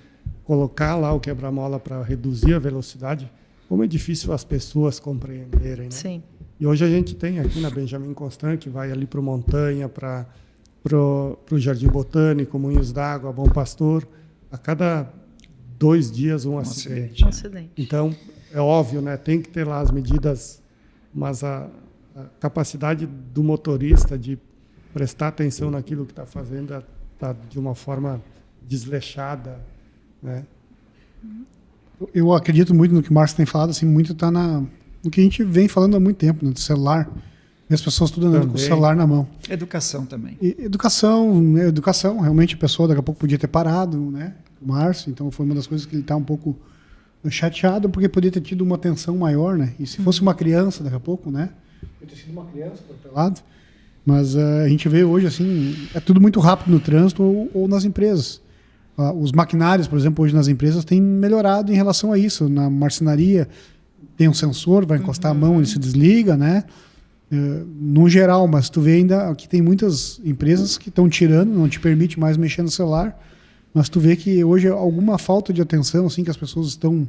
colocar lá o quebra-mola para reduzir a velocidade, como é difícil as pessoas compreenderem, né? Sim. E hoje a gente tem aqui na Benjamin Constant, que vai ali para o Montanha, para o Jardim Botânico, Moinhos d'Água, Bom Pastor, a cada 2 dias um acidente. Então, é óbvio, né? Tem que ter lá as medidas, mas a capacidade do motorista de prestar atenção naquilo que está fazendo está de uma forma desleixada, né? Eu acredito muito no que o Márcio tem falado, assim, muito está no que a gente vem falando há muito tempo, né, do celular. E as pessoas tudo andando com o celular na mão. Educação também. Educação, realmente a pessoa daqui a pouco podia ter parado, né? O Márcio, então foi uma das coisas que ele está um pouco chateado, porque podia ter tido uma atenção maior, né? E se fosse uma criança daqui a pouco, né? Podia ter sido uma criança atropelada. Mas a gente vê hoje, assim, é tudo muito rápido no trânsito ou nas empresas. Os maquinários, por exemplo, hoje nas empresas têm melhorado em relação a isso. Na marcenaria tem um sensor, vai encostar a mão, ele se desliga, né? No geral, mas tu vê ainda que tem muitas empresas que estão tirando, não te permite mais mexer no celular, mas tu vê que hoje alguma falta de atenção, assim, que as pessoas estão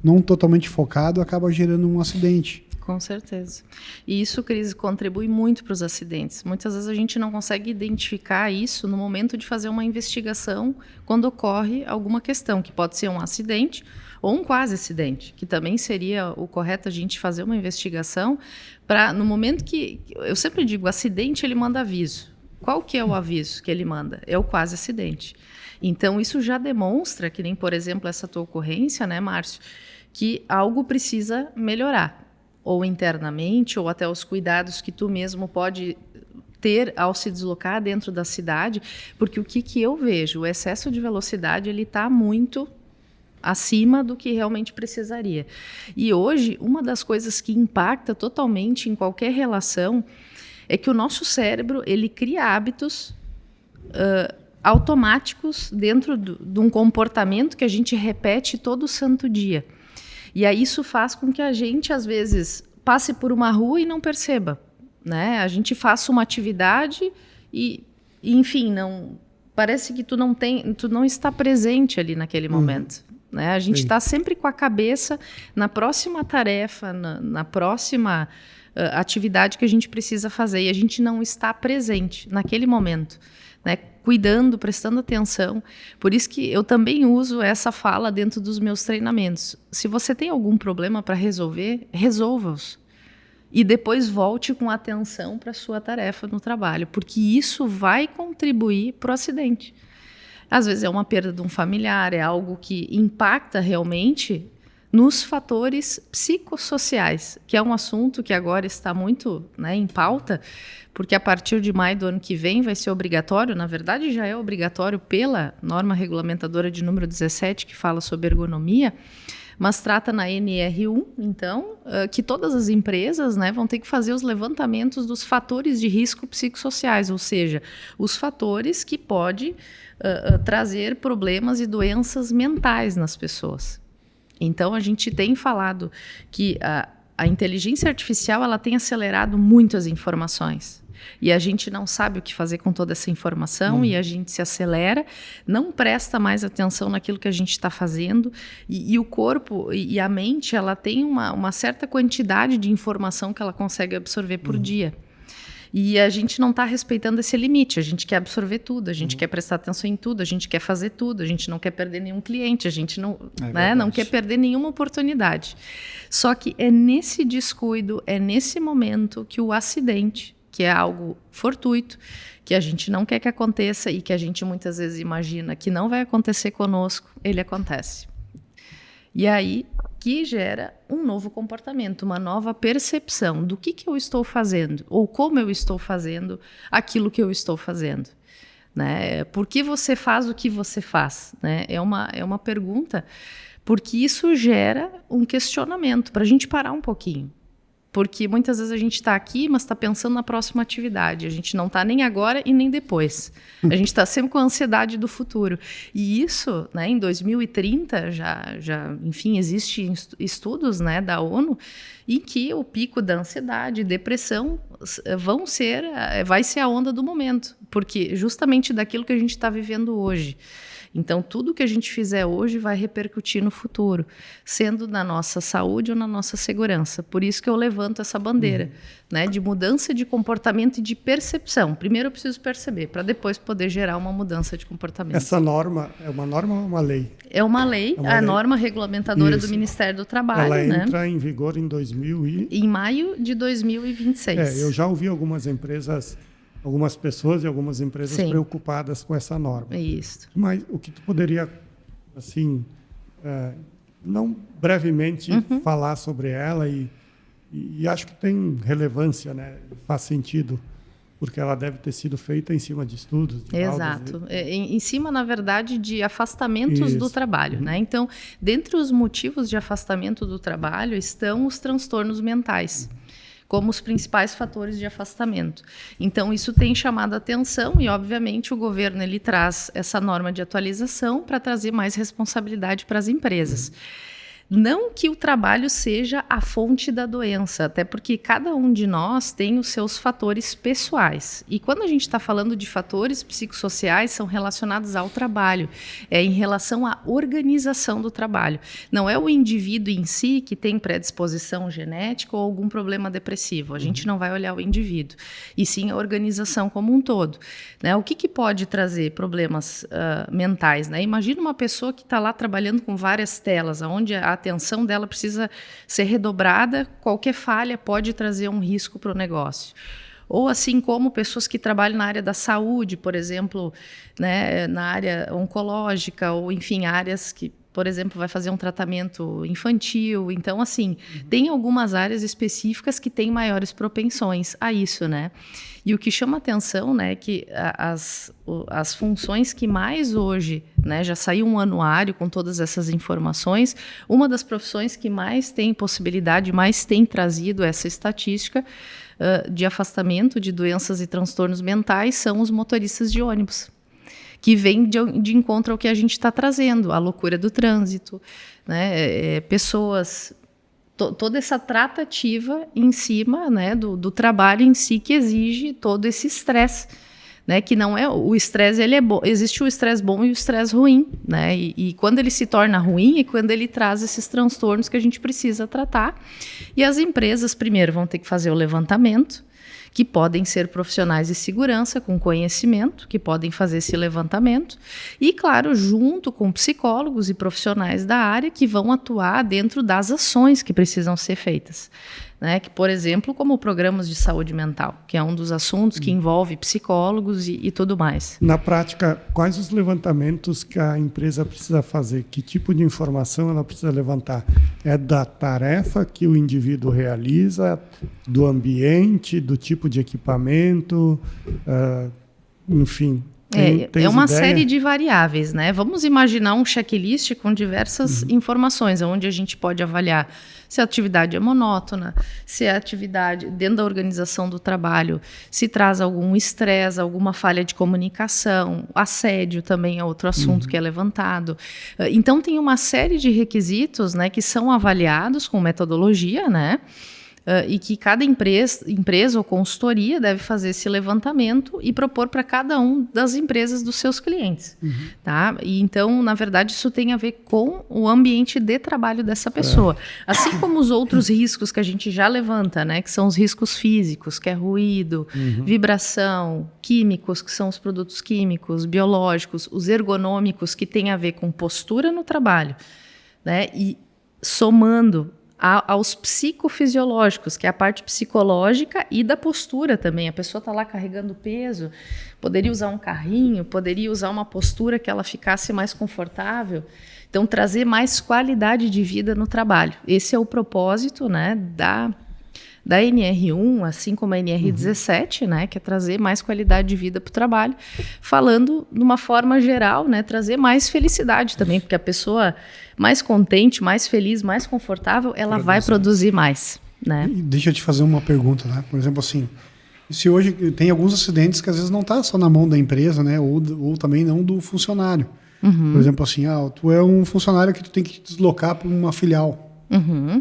não totalmente focadas, acaba gerando um acidente. Com certeza. E isso, Cris, contribui muito para os acidentes. Muitas vezes a gente não consegue identificar isso no momento de fazer uma investigação quando ocorre alguma questão, que pode ser um acidente ou um quase acidente, que também seria o correto a gente fazer uma investigação para, no momento que... Eu sempre digo, o acidente ele manda aviso. Qual que é o aviso que ele manda? É o quase acidente. Então, isso já demonstra, que nem, por exemplo, essa tua ocorrência, né, Márcio, que algo precisa melhorar, ou internamente, ou até os cuidados que tu mesmo pode ter ao se deslocar dentro da cidade, porque o que eu vejo, o excesso de velocidade, ele está muito acima do que realmente precisaria. E hoje, uma das coisas que impacta totalmente em qualquer relação é que o nosso cérebro, ele cria hábitos automáticos dentro de um comportamento que a gente repete todo santo dia. E aí isso faz com que a gente, às vezes, passe por uma rua e não perceba, né? A gente faça uma atividade e enfim, parece que tu não está presente ali naquele momento, né? A gente está sempre com a cabeça na próxima tarefa, na próxima atividade que a gente precisa fazer, e a gente não está presente naquele momento, né? Cuidando, prestando atenção. Por isso que eu também uso essa fala dentro dos meus treinamentos. Se você tem algum problema para resolver, resolva-os. E depois volte com atenção para a sua tarefa no trabalho, porque isso vai contribuir para o acidente. Às vezes é uma perda de um familiar, é algo que impacta realmente nos fatores psicossociais, que é um assunto que agora está muito, né, em pauta, porque a partir de maio do ano que vem vai ser obrigatório, na verdade já é obrigatório pela norma regulamentadora de número 17, que fala sobre ergonomia, mas trata na NR1, então, que todas as empresas, né, vão ter que fazer os levantamentos dos fatores de risco psicossociais, ou seja, os fatores que podem trazer problemas e doenças mentais nas pessoas. Então, a gente tem falado que a inteligência artificial ela tem acelerado muito as informações. E a gente não sabe o que fazer com toda essa informação e a gente se acelera, não presta mais atenção naquilo que a gente está fazendo e o corpo e a mente ela tem uma certa quantidade de informação que ela consegue absorver por dia. E a gente não está respeitando esse limite, a gente quer absorver tudo, a gente quer prestar atenção em tudo, a gente quer fazer tudo, a gente não quer perder nenhum cliente, a gente não quer perder nenhuma oportunidade. Só que é nesse descuido, é nesse momento que o acidente, que é algo fortuito, que a gente não quer que aconteça e que a gente muitas vezes imagina que não vai acontecer conosco, ele acontece. E aí que gera um novo comportamento, uma nova percepção do que eu estou fazendo ou como eu estou fazendo aquilo que eu estou fazendo. Né? Por que você faz o que você faz? Né? É uma pergunta, porque isso gera um questionamento para a gente parar um pouquinho. Porque muitas vezes a gente está aqui, mas está pensando na próxima atividade. A gente não está nem agora e nem depois. A gente está sempre com a ansiedade do futuro. E isso, né, em 2030, enfim, existem estudos, né, da ONU em que o pico da ansiedade e depressão vai ser a onda do momento. Porque justamente daquilo que a gente está vivendo hoje. Então, tudo que a gente fizer hoje vai repercutir no futuro, sendo na nossa saúde ou na nossa segurança. Por isso que eu levanto essa bandeira, né, de mudança de comportamento e de percepção. Primeiro eu preciso perceber, para depois poder gerar uma mudança de comportamento. Essa norma é uma norma ou uma lei? É uma lei, norma regulamentadora do Ministério do Trabalho. Ela entra em vigor em 2000 em maio de 2026. Eu já ouvi algumas pessoas e algumas empresas preocupadas com essa norma. Isso. Mas o que tu poderia, assim, não brevemente falar sobre ela e acho que tem relevância, né? Faz sentido, porque ela deve ter sido feita em cima de estudos. De Exato. Em cima, na verdade, de afastamentos do trabalho. Né? Então, dentre os motivos de afastamento do trabalho estão os transtornos mentais. Como os principais fatores de afastamento. Então, isso tem chamado a atenção e, obviamente, o governo ele traz essa norma de atualização para trazer mais responsabilidade para as empresas. Não que o trabalho seja a fonte da doença, até porque cada um de nós tem os seus fatores pessoais. E quando a gente está falando de fatores psicossociais, são relacionados ao trabalho, em relação à organização do trabalho. Não é o indivíduo em si que tem predisposição genética ou algum problema depressivo. A gente não vai olhar o indivíduo, e sim a organização como um todo. Né? O que pode trazer problemas mentais? Né? Imagina uma pessoa que está lá trabalhando com várias telas, onde a atenção dela precisa ser redobrada, qualquer falha pode trazer um risco para o negócio. Ou assim como pessoas que trabalham na área da saúde, por exemplo, né, na área oncológica, ou enfim, áreas que, por exemplo, vai fazer um tratamento infantil. Então, assim, tem algumas áreas específicas que têm maiores propensões a isso, né? E o que chama atenção, né, é que as funções que mais hoje, né, já saiu um anuário com todas essas informações, uma das profissões que mais tem possibilidade, mais tem trazido essa estatística de afastamento de doenças e transtornos mentais são os motoristas de ônibus, que vem de encontro ao que a gente está trazendo, a loucura do trânsito, né, pessoas... Toda essa tratativa em cima, né, do trabalho em si que exige todo esse estresse, né, que não é o estresse, ele é bom, existe o estresse bom e o estresse ruim, né, e quando ele se torna ruim é quando ele traz esses transtornos que a gente precisa tratar, e as empresas primeiro vão ter que fazer o levantamento, que podem ser profissionais de segurança com conhecimento, que podem fazer esse levantamento, e, claro, junto com psicólogos e profissionais da área que vão atuar dentro das ações que precisam ser feitas. Né? Que, por exemplo, como programas de saúde mental, que é um dos assuntos que envolve psicólogos e tudo mais. Na prática, quais os levantamentos que a empresa precisa fazer? Que tipo de informação ela precisa levantar? É da tarefa que o indivíduo realiza, do ambiente, do tipo de equipamento, enfim... É uma série de variáveis, né? Vamos imaginar um checklist com diversas informações, onde a gente pode avaliar se a atividade é monótona, se a atividade dentro da organização do trabalho se traz algum estresse, alguma falha de comunicação, assédio também é outro assunto que é levantado. Então tem uma série de requisitos, né, que são avaliados com metodologia, né? E que cada empresa ou consultoria deve fazer esse levantamento e propor para cada um das empresas dos seus clientes. Tá? E então, na verdade, isso tem a ver com o ambiente de trabalho dessa pessoa. Assim como os outros riscos que a gente já levanta, né, que são os riscos físicos, que é ruído, vibração, químicos, que são os produtos químicos, biológicos, os ergonômicos, que tem a ver com postura no trabalho, né, e somando aos psicofisiológicos, que é a parte psicológica e da postura também. A pessoa está lá carregando peso, poderia usar um carrinho, poderia usar uma postura que ela ficasse mais confortável. Então, trazer mais qualidade de vida no trabalho. Esse é o propósito, né, da NR1, assim como a NR17, né, que é trazer mais qualidade de vida para o trabalho, falando de uma forma geral, né, trazer mais felicidade também, porque a pessoa mais contente, mais feliz, mais confortável, ela vai produzir mais, né? E deixa eu te fazer uma pergunta, né? Por exemplo, assim, se hoje tem alguns acidentes que às vezes não está só na mão da empresa, né, ou também não do funcionário. Por exemplo, assim, tu é um funcionário que tu tem que te deslocar para uma filial.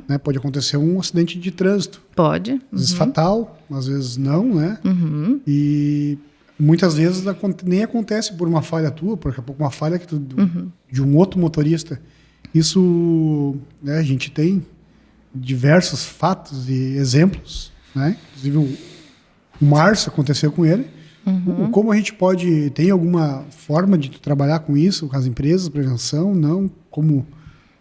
Né? Pode acontecer um acidente de trânsito. Pode. Às vezes fatal, às vezes não, né? E muitas vezes nem acontece por uma falha tua, por uma falha de um outro motorista. Isso, né, a gente tem diversos fatos e exemplos, né? Inclusive o Márcio aconteceu com ele. Como a gente pode... Tem alguma forma de trabalhar com isso, com as empresas, prevenção? Não? Como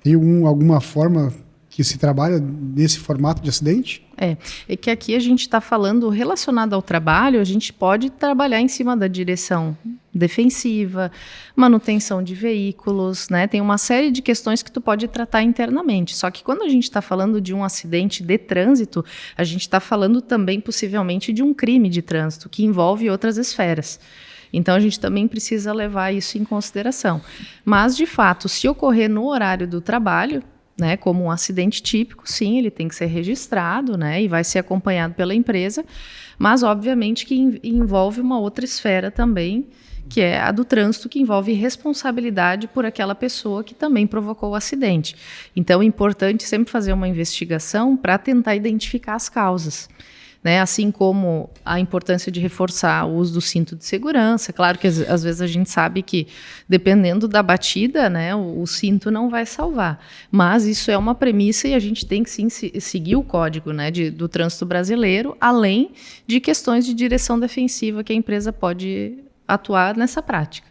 tem alguma forma que se trabalha nesse formato de acidente? É que aqui a gente está falando relacionado ao trabalho, a gente pode trabalhar em cima da direção defensiva, manutenção de veículos, né? Tem uma série de questões que tu pode tratar internamente. Só que quando a gente está falando de um acidente de trânsito, a gente está falando também possivelmente de um crime de trânsito que envolve outras esferas. Então, a gente também precisa levar isso em consideração. Mas, de fato, se ocorrer no horário do trabalho, né, como um acidente típico, sim, ele tem que ser registrado, né, e vai ser acompanhado pela empresa, mas, obviamente, que envolve uma outra esfera também, que é a do trânsito, que envolve responsabilidade por aquela pessoa que também provocou o acidente. Então, é importante sempre fazer uma investigação para tentar identificar as causas. Né, assim como a importância de reforçar o uso do cinto de segurança. Claro que às vezes a gente sabe que, dependendo da batida, né, o cinto não vai salvar. Mas isso é uma premissa e a gente tem que sim seguir o código, né, do trânsito brasileiro, além de questões de direção defensiva que a empresa pode atuar nessa prática.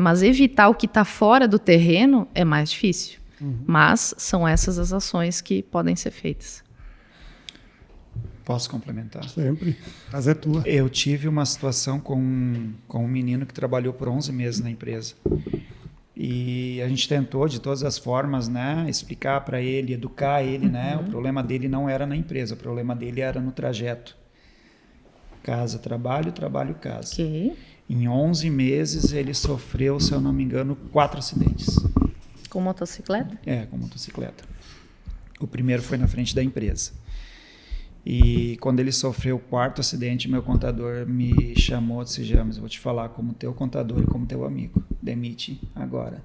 Mas evitar o que está fora do terreno é mais difícil. Mas são essas as ações que podem ser feitas. Posso complementar? Sempre. A casa é tua. Eu tive uma situação com um menino que trabalhou por 11 meses na empresa. E a gente tentou, de todas as formas, né, explicar para ele, educar ele. Né? O problema dele não era na empresa, o problema dele era no trajeto. Casa, trabalho, trabalho, casa. Okay. Em 11 meses, ele sofreu, se eu não me engano, 4 acidentes. Com motocicleta? Com motocicleta. O primeiro foi na frente da empresa. E quando ele sofreu o 4º acidente, meu contador me chamou e disse: James, eu vou te falar como teu contador e como teu amigo. Demite agora.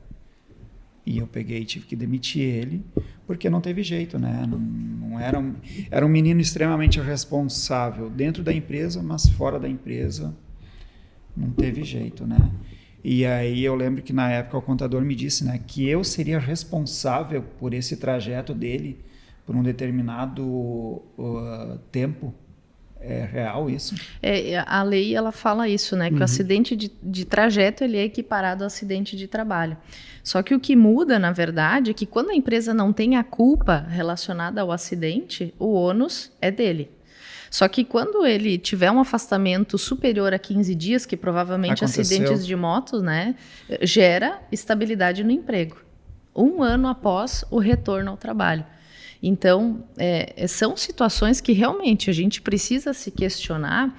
E eu peguei e tive que demitir ele, porque não teve jeito, né? Não era um menino extremamente responsável dentro da empresa, mas fora da empresa não teve jeito, né? E aí eu lembro que na época o contador me disse, né, que eu seria responsável por esse trajeto dele por um determinado tempo. É real isso? A lei ela fala isso, né? Que o acidente de trajeto ele é equiparado ao acidente de trabalho. Só que o que muda, na verdade, é que quando a empresa não tem a culpa relacionada ao acidente, o ônus é dele. Só que quando ele tiver um afastamento superior a 15 dias, que provavelmente acidentes de moto, né, gera estabilidade no emprego. 1 ano após o retorno ao trabalho. Então, são situações que realmente a gente precisa se questionar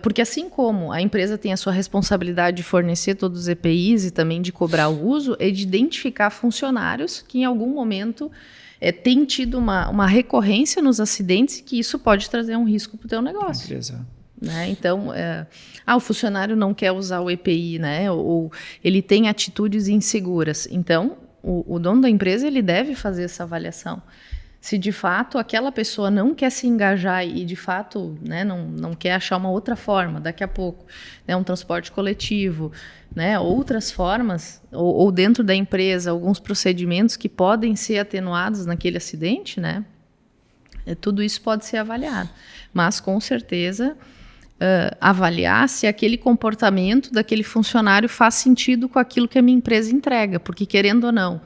Porque assim como a empresa tem a sua responsabilidade de fornecer todos os EPIs e também de cobrar o uso, é de identificar funcionários que em algum momento tem tido uma recorrência nos acidentes, que isso pode trazer um risco para o teu negócio. Né? Então, o funcionário não quer usar o EPI, né? Ou ele tem atitudes inseguras. Então, o dono da empresa ele deve fazer essa avaliação. Se de fato aquela pessoa não quer se engajar e de fato, né, não quer achar uma outra forma, daqui a pouco, né, um transporte coletivo, né, outras formas, ou dentro da empresa, alguns procedimentos que podem ser atenuados naquele acidente, né, tudo isso pode ser avaliado. Mas, com certeza, avaliar se aquele comportamento daquele funcionário faz sentido com aquilo que a minha empresa entrega, porque, querendo ou não,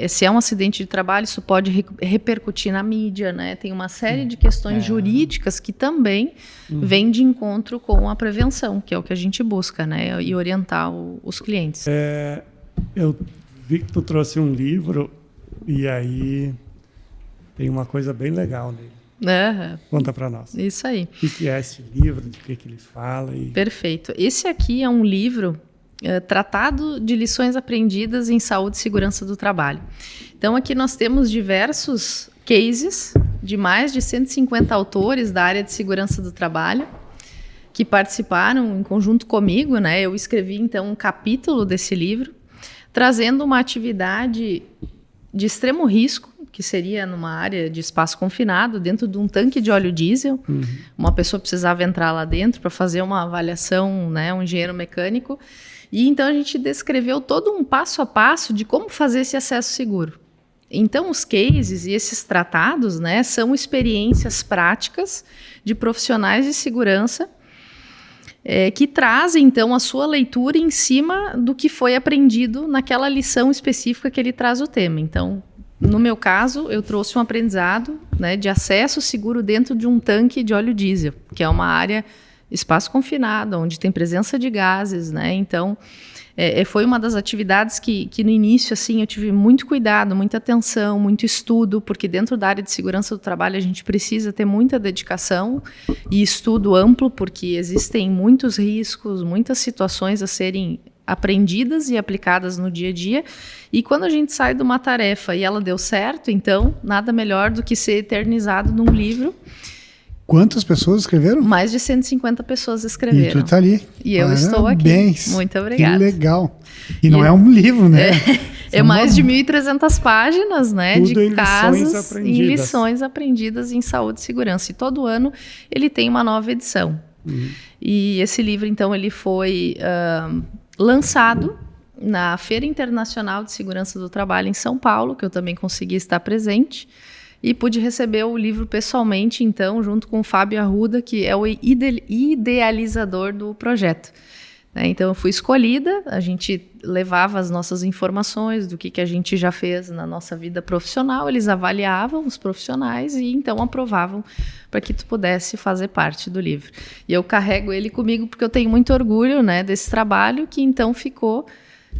se é um acidente de trabalho, isso pode repercutir na mídia, né? Tem uma série de questões jurídicas que também vêm de encontro com a prevenção, que é o que a gente busca, né? E orientar os clientes. Eu vi que tu trouxe um livro e aí tem uma coisa bem legal nele. Conta para nós. Isso aí. O que é esse livro, de que ele fala? Perfeito. Esse aqui é um livro tratado de lições aprendidas em saúde e segurança do trabalho. Então, aqui nós temos diversos cases de mais de 150 autores da área de segurança do trabalho que participaram em conjunto comigo, né? Eu escrevi, então, um capítulo desse livro, trazendo uma atividade de extremo risco, que seria numa área de espaço confinado, dentro de um tanque de óleo diesel. Uma pessoa precisava entrar lá dentro para fazer uma avaliação, né? Um engenheiro mecânico. E então a gente descreveu todo um passo a passo de como fazer esse acesso seguro. Então os cases e esses tratados, né, são experiências práticas de profissionais de segurança que trazem então a sua leitura em cima do que foi aprendido naquela lição específica que ele traz o tema. Então, no meu caso, eu trouxe um aprendizado, né, de acesso seguro dentro de um tanque de óleo diesel, que é uma área espaço confinado, onde tem presença de gases, né? Então, foi uma das atividades que no início, assim, eu tive muito cuidado, muita atenção, muito estudo, porque dentro da área de segurança do trabalho a gente precisa ter muita dedicação e estudo amplo, porque existem muitos riscos, muitas situações a serem aprendidas e aplicadas no dia a dia. E quando a gente sai de uma tarefa e ela deu certo, então, nada melhor do que ser eternizado num livro. Quantas pessoas escreveram? Mais de 150 pessoas escreveram. E tu tá ali. E eu estou aqui. Muito obrigada. Que legal. E não é um livro, né? É mais de 1.300 páginas, né? Tudo de casos em lições aprendidas em saúde e segurança. E todo ano ele tem uma nova edição. E esse livro, então, ele foi lançado na Feira Internacional de Segurança do Trabalho em São Paulo, que eu também consegui estar presente. E pude receber o livro pessoalmente, então, junto com o Fábio Arruda, que é o idealizador do projeto. Então, eu fui escolhida, a gente levava as nossas informações do que a gente já fez na nossa vida profissional, eles avaliavam os profissionais e, então, aprovavam para que tu pudesse fazer parte do livro. E eu carrego ele comigo porque eu tenho muito orgulho, né, desse trabalho que, então, ficou...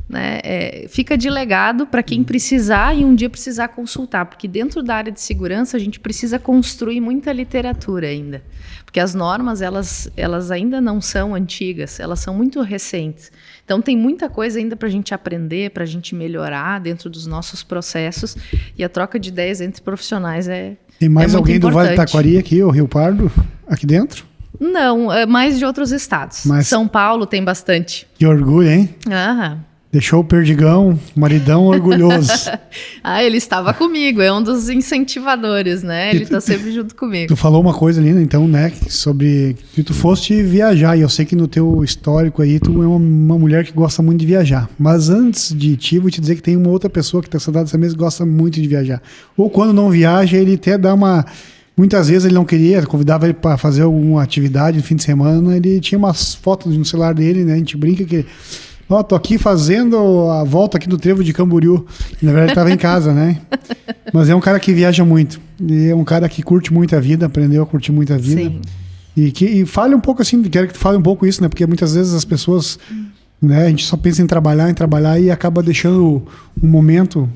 né, fica de legado para quem precisar e um dia precisar consultar, porque dentro da área de segurança a gente precisa construir muita literatura ainda, porque as normas elas ainda não são antigas, elas são muito recentes, então tem muita coisa ainda para a gente aprender, para a gente melhorar dentro dos nossos processos, e a troca de ideias entre profissionais Tem mais alguém importante. Do Vale do Taquari aqui, o Rio Pardo, aqui dentro? Não, mais de outros estados. São Paulo tem bastante. Que orgulho, hein? Deixou o Perdigão, maridão orgulhoso. Ele estava comigo, é um dos incentivadores, né? Ele está sempre junto comigo. Tu falou uma coisa ali, então, né, sobre que tu foste viajar, e eu sei que no teu histórico aí tu é uma mulher que gosta muito de viajar. Mas antes de ti, vou te dizer que tem uma outra pessoa que está sentada nessa mesa que gosta muito de viajar. Ou quando não viaja, ele até dá uma... Muitas vezes ele não queria, convidava ele para fazer alguma atividade no fim de semana, ele tinha umas fotos no celular dele, né? A gente brinca que... tô aqui fazendo a volta aqui do Trevo de Camboriú. Na verdade, ele estava em casa, né? Mas é um cara que viaja muito. E é um cara que curte muito a vida, aprendeu a curtir muito a vida. Sim. E fale um pouco assim, quero que tu fale um pouco isso, né? Porque muitas vezes as pessoas, né? A gente só pensa em trabalhar e acaba deixando um momento,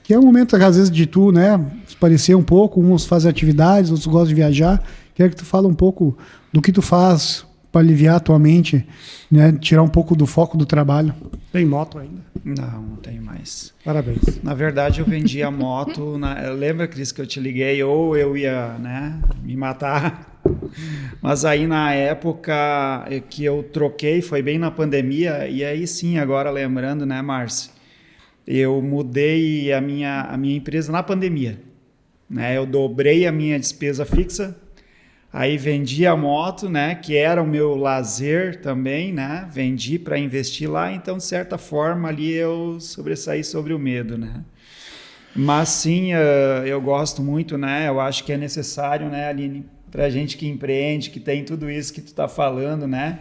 que é um momento, às vezes, de tu, né? Esparecer um pouco, uns fazem atividades, outros gostam de viajar. Quero que tu fale um pouco do que tu faz aliviar a tua mente, né? Tirar um pouco do foco do trabalho. Tem moto ainda? Não tenho mais. Parabéns. Na verdade, eu vendi a moto. Lembra, Cris, que eu te liguei ou eu ia, né, me matar? Mas aí na época que eu troquei, foi bem na pandemia, e aí sim, agora lembrando, né, Márcio? Eu mudei a minha empresa na pandemia. Né? Eu dobrei a minha despesa fixa, aí vendi a moto, né, que era o meu lazer também, né, vendi para investir lá, então de certa forma ali eu sobressaí sobre o medo, né. Mas sim, eu gosto muito, né, eu acho que é necessário, né, Aline, para gente que empreende, que tem tudo isso que tu está falando, né.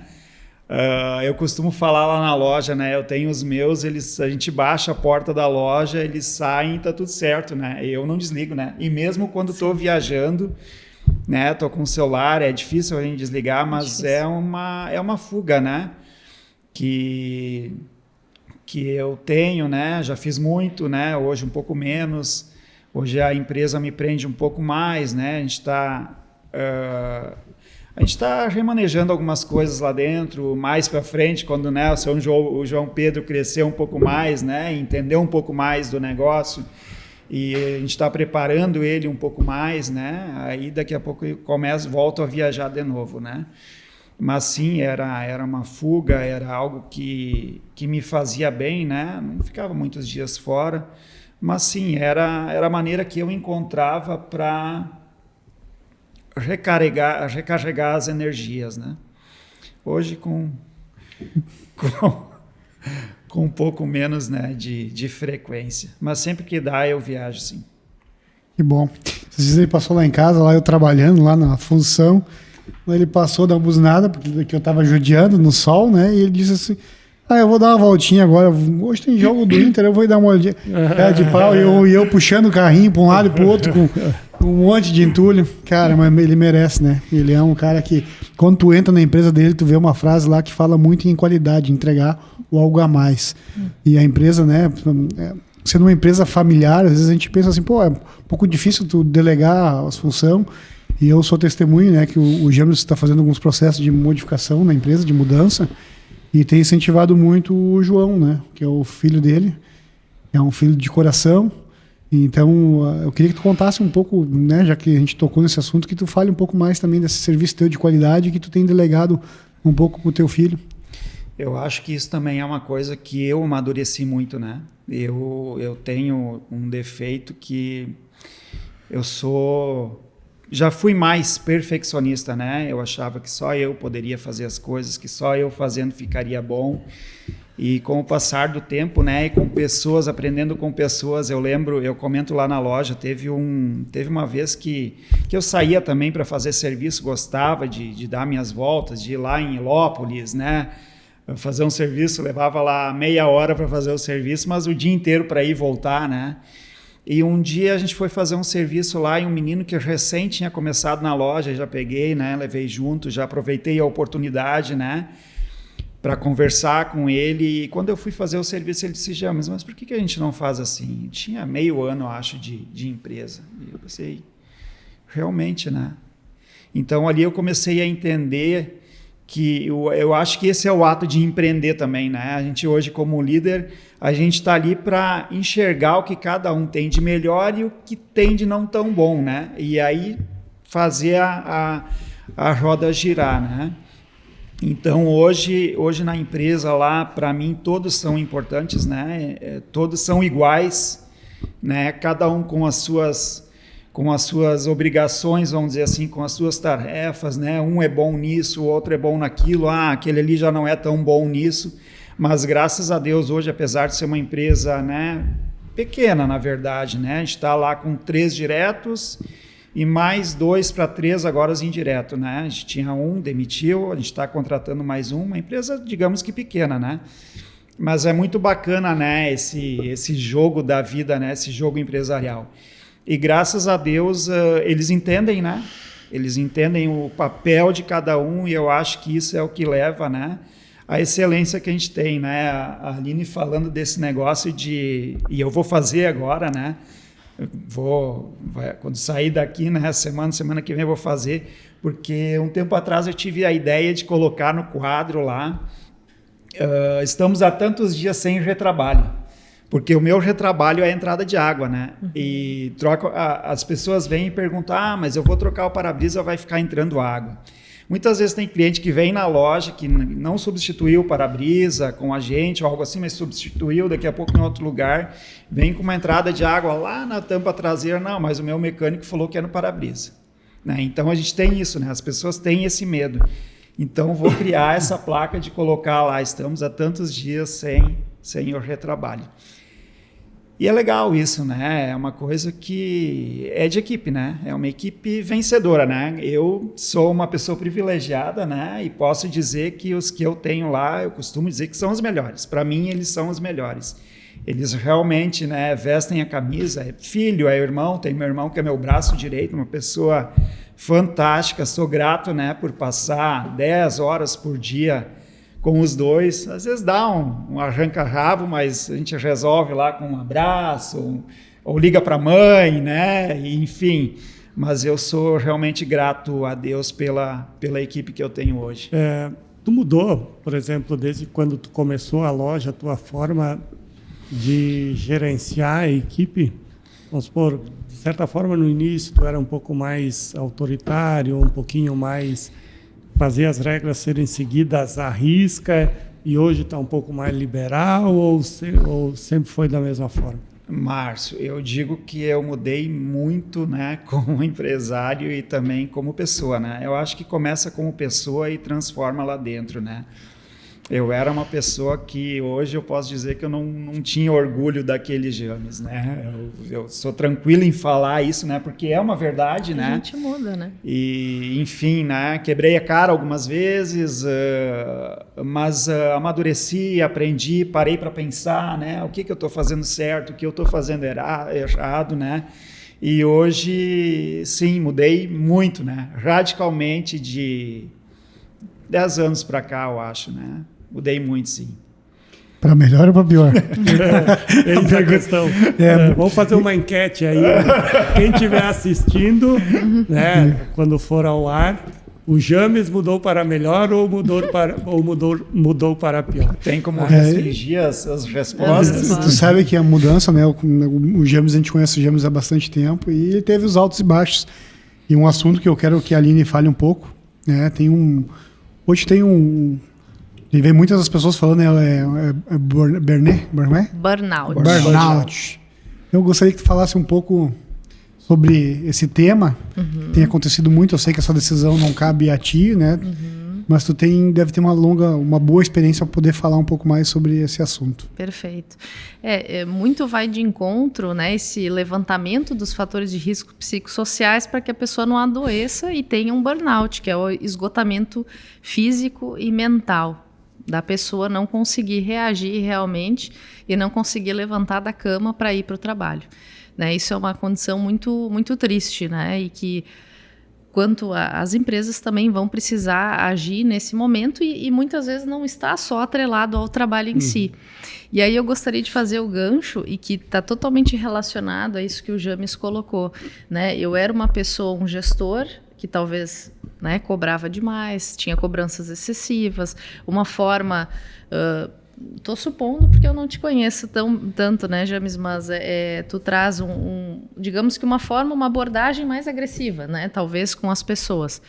Eu costumo falar lá na loja, né, eu tenho os meus, a gente baixa a porta da loja, eles saem, tá tudo certo, né, eu não desligo, né, e mesmo quando estou viajando, né, tô com o celular, é difícil a gente desligar, mas é uma fuga, né, que eu tenho, né, já fiz muito, né, hoje um pouco menos, hoje a empresa me prende um pouco mais, né, a gente está remanejando algumas coisas lá dentro, mais para frente, quando, né, o João Pedro crescer um pouco mais, né, entender um pouco mais do negócio, e a gente está preparando ele um pouco mais, né? Aí daqui a pouco eu volto a viajar de novo, né? Mas sim, era uma fuga, era algo que me fazia bem, né? Não ficava muitos dias fora, mas sim, era a maneira que eu encontrava para recarregar as energias, né? Hoje com um pouco menos, né, de frequência. Mas sempre que dá, eu viajo, sim. Que bom. Esses dias ele passou lá em casa, lá eu trabalhando, lá na função. Ele passou da buzinada, porque eu estava judiando no sol, né? E ele disse assim, eu vou dar uma voltinha agora. Hoje tem jogo do Inter, eu vou dar uma olhadinha. De pau, e eu puxando o carrinho para um lado e para o outro, com um monte de entulho. Cara, mas ele merece, né? Ele é um cara que, quando tu entra na empresa dele, tu vê uma frase lá que fala muito em qualidade, entregar o algo a mais. E a empresa, né, sendo uma empresa familiar, às vezes a gente pensa assim, é um pouco difícil tu delegar as funções. E eu sou testemunho, né, que o James está fazendo alguns processos de modificação na empresa, de mudança, e tem incentivado muito o João, né, que é o filho dele, é um filho de coração. Então, eu queria que tu contasse um pouco, né, já que a gente tocou nesse assunto, que tu fale um pouco mais também desse serviço teu de qualidade que tu tem delegado um pouco com o teu filho. Eu acho que isso também é uma coisa que eu amadureci muito, né? Eu tenho um defeito que já fui mais perfeccionista, né? Eu achava que só eu poderia fazer as coisas, que só eu fazendo ficaria bom. E com o passar do tempo, né, e com pessoas, aprendendo com pessoas, eu comento lá na loja, teve uma vez que eu saía também para fazer serviço, gostava de dar minhas voltas, de ir lá em Ilópolis, né, fazer um serviço, levava lá meia hora para fazer o serviço, mas o dia inteiro para ir e voltar, né. E um dia a gente foi fazer um serviço lá e um menino que recém tinha começado na loja, já peguei, né, levei junto, já aproveitei a oportunidade, né, para conversar com ele. E quando eu fui fazer o serviço, ele disse, James, mas por que a gente não faz assim? Tinha meio ano, eu acho, de empresa. E eu pensei, realmente, né? Então, ali eu comecei a entender que eu acho que esse é o ato de empreender também, né? A gente hoje, como líder, a gente está ali para enxergar o que cada um tem de melhor e o que tem de não tão bom, né? E aí fazer a roda girar, né? Então, hoje na empresa lá, para mim, todos são importantes, né? Todos são iguais, né? Cada um com as suas obrigações, vamos dizer assim, com as suas tarefas, né? Um é bom nisso, o outro é bom naquilo, aquele ali já não é tão bom nisso, mas graças a Deus hoje, apesar de ser uma empresa, né, pequena, na verdade, né? A gente está lá com 3 diretos e mais 2 para 3 agora os indiretos, né? A gente tinha um, demitiu, a gente está contratando mais uma empresa, digamos que pequena, né? Mas é muito bacana, né, esse jogo da vida, né, esse jogo empresarial. E graças a Deus eles entendem, né? Eles entendem o papel de cada um e eu acho que isso é o que leva, né, a excelência que a gente tem, né? A Aline falando desse negócio e eu vou fazer agora, né? Quando sair daqui, né, semana que vem eu vou fazer porque um tempo atrás eu tive a ideia de colocar no quadro lá, estamos há tantos dias sem retrabalho, porque o meu retrabalho é a entrada de água, né? E as pessoas vêm e perguntam, mas eu vou trocar o para-brisa, vai ficar entrando água. Muitas vezes tem cliente que vem na loja, que não substituiu o para-brisa com a gente ou algo assim, mas substituiu daqui a pouco em outro lugar, vem com uma entrada de água lá na tampa traseira, não, mas o meu mecânico falou que é no para-brisa. Né? Então a gente tem isso, né? As pessoas têm esse medo. Então vou criar essa placa de colocar lá, estamos há tantos dias sem o retrabalho. E é legal isso, né? É uma coisa que é de equipe, né? É uma equipe vencedora, né? Eu sou uma pessoa privilegiada, né? E posso dizer que os que eu tenho lá, eu costumo dizer que são os melhores. Para mim, eles são os melhores. Eles realmente, né, vestem a camisa. É filho, é irmão. Tem meu irmão que é meu braço direito, uma pessoa fantástica. Sou grato, né, por passar 10 horas por dia com os dois. Às vezes dá um arranca-rabo, mas a gente resolve lá com um abraço, ou liga para a mãe, né? Enfim, mas eu sou realmente grato a Deus pela equipe que eu tenho hoje. Tu mudou, por exemplo, desde quando tu começou a loja, a tua forma de gerenciar a equipe? Vamos supor, de certa forma, no início tu era um pouco mais autoritário, um pouquinho mais fazer as regras serem seguidas à risca, e hoje está um pouco mais liberal, ou sempre foi da mesma forma? Márcio, eu digo que eu mudei muito, né, como empresário e também como pessoa, né? Eu acho que começa como pessoa e transforma lá dentro, né? Eu era uma pessoa que hoje eu posso dizer que eu não tinha orgulho daquele James, né? Eu sou tranquilo em falar isso, né? Porque é uma verdade, né? A gente muda, né? E, enfim, né? Quebrei a cara algumas vezes, mas amadureci, aprendi, parei para pensar, né? O que eu estou fazendo certo, o que eu estou fazendo errado, né? E hoje, sim, mudei muito, né? Radicalmente de 10 anos para cá, eu acho, né? Mudei muito, sim. Para melhor ou para pior? Essa é a questão. Vamos fazer uma enquete aí. Quem estiver assistindo, né, quando for ao ar, o James mudou para melhor ou mudou para pior? Tem como restringir as respostas? Tu sabe que a mudança, né? O James, a gente conhece o James há bastante tempo e ele teve os altos e baixos. E um assunto que eu quero que a Aline fale um pouco, né? Hoje tem e vem muitas das pessoas falando burnout. Eu gostaria que tu falasse um pouco sobre esse tema. Tem acontecido muito, eu sei que essa decisão não cabe a ti, né? Mas tu deve ter uma boa experiência para poder falar um pouco mais sobre esse assunto. Perfeito. Muito vai de encontro, né, esse levantamento dos fatores de risco psicossociais para que a pessoa não adoeça e tenha um burnout, que é o esgotamento físico e mental da pessoa não conseguir reagir realmente e não conseguir levantar da cama para ir para o trabalho. Né? Isso é uma condição muito, muito triste, né? E que quanto as empresas também vão precisar agir nesse momento e muitas vezes não está só atrelado ao trabalho em si. E aí eu gostaria de fazer o gancho e que está totalmente relacionado a isso que o James colocou. Né? Eu era uma pessoa, um gestor, que talvez, né, cobrava demais, tinha cobranças excessivas, uma forma... Estou supondo porque eu não te conheço tanto, né, James, mas tu traz digamos que uma abordagem mais agressiva, né, talvez com as pessoas.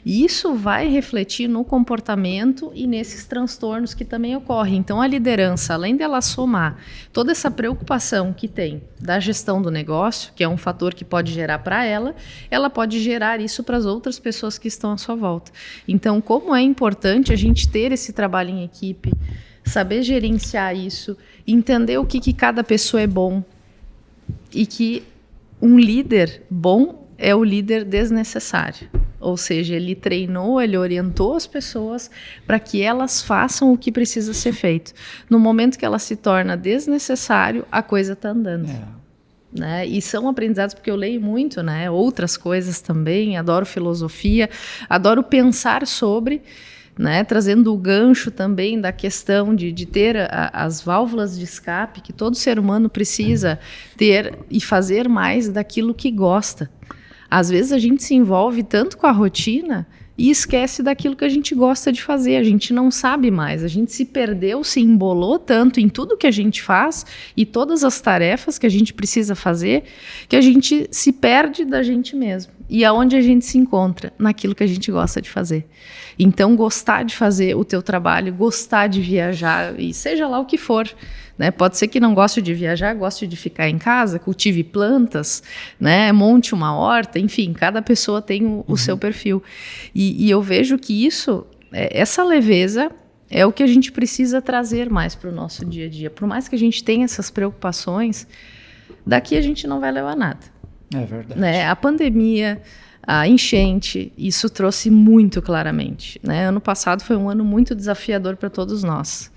E isso vai refletir no comportamento e nesses transtornos que também ocorrem. Então, a liderança, além dela somar toda essa preocupação que tem da gestão do negócio, que é um fator que pode gerar para ela pode gerar isso para as outras pessoas que estão à sua volta. Então, como é importante a gente ter esse trabalho em equipe, saber gerenciar isso, entender o que cada pessoa é bom e que um líder bom é o líder desnecessário. Ou seja, ele treinou, ele orientou as pessoas para que elas façam o que precisa ser feito. No momento que ela se torna desnecessário, a coisa está andando. Né? E são aprendizados, porque eu leio muito, né? Outras coisas também, adoro filosofia, adoro pensar sobre... Né, trazendo o gancho também da questão de ter as válvulas de escape que todo ser humano precisa ter e fazer mais daquilo que gosta. Às vezes a gente se envolve tanto com a rotina e esquece daquilo que a gente gosta de fazer. A gente não sabe mais. A gente se perdeu, se embolou tanto em tudo que a gente faz e todas as tarefas que a gente precisa fazer, que a gente se perde da gente mesmo. E aonde a gente se encontra? Naquilo que a gente gosta de fazer. Então, gostar de fazer o teu trabalho, gostar de viajar, e seja lá o que for, né? Pode ser que não goste de viajar, goste de ficar em casa, cultive plantas, né? Monte uma horta, enfim, cada pessoa tem o seu perfil. E eu vejo que essa leveza é o que a gente precisa trazer mais para o nosso dia a dia. Por mais que a gente tenha essas preocupações, daqui a gente não vai levar nada. É verdade. Né? A pandemia, a enchente, isso trouxe muito claramente. Né? Ano passado foi um ano muito desafiador para todos nós.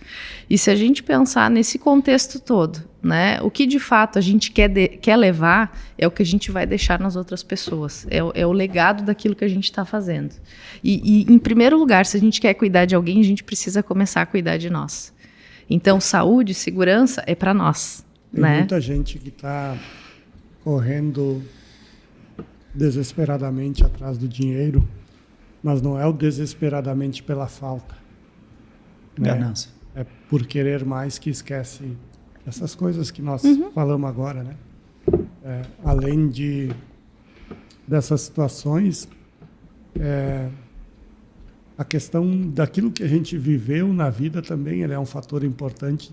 E se a gente pensar nesse contexto todo, né, o que de fato a gente quer levar é o que a gente vai deixar nas outras pessoas. É o legado daquilo que a gente está fazendo. E, em primeiro lugar, se a gente quer cuidar de alguém, a gente precisa começar a cuidar de nós. Então, saúde, segurança é para nós. Tem né? muita gente que está correndo desesperadamente atrás do dinheiro, mas não é o desesperadamente pela falta. Né? Ganância. É por querer mais que esquece essas coisas que nós falamos agora. Né? Além dessas situações, a questão daquilo que a gente viveu na vida também é um fator importante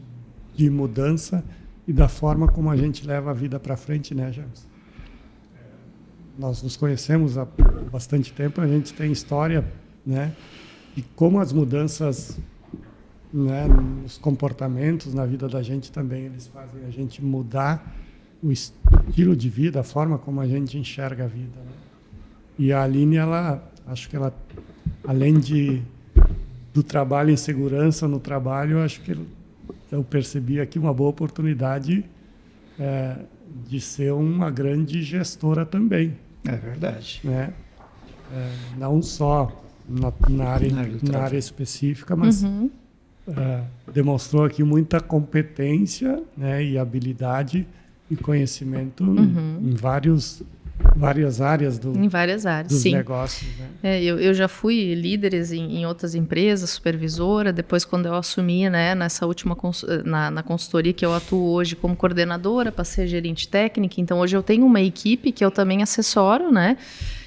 de mudança e da forma como a gente leva a vida para frente, né, James? Nós nos conhecemos há bastante tempo, a gente tem história, né, e como as mudanças, né, nos comportamentos na vida da gente também, eles fazem a gente mudar o estilo de vida, a forma como a gente enxerga a vida. Né? E a Aline, acho que ela, além do trabalho em segurança no trabalho, acho que eu percebi aqui uma boa oportunidade de ser uma grande gestora também. É verdade. Né? Não só na área específica, mas demonstrou aqui muita competência, né, e habilidade e conhecimento em várias áreas em várias áreas, dos sim. negócios. Né? Eu já fui líderes em outras empresas, supervisora, depois quando eu assumi, né, nessa última na consultoria que eu atuo hoje como coordenadora, passei a gerente técnica, então hoje eu tenho uma equipe que eu também assessoro, né,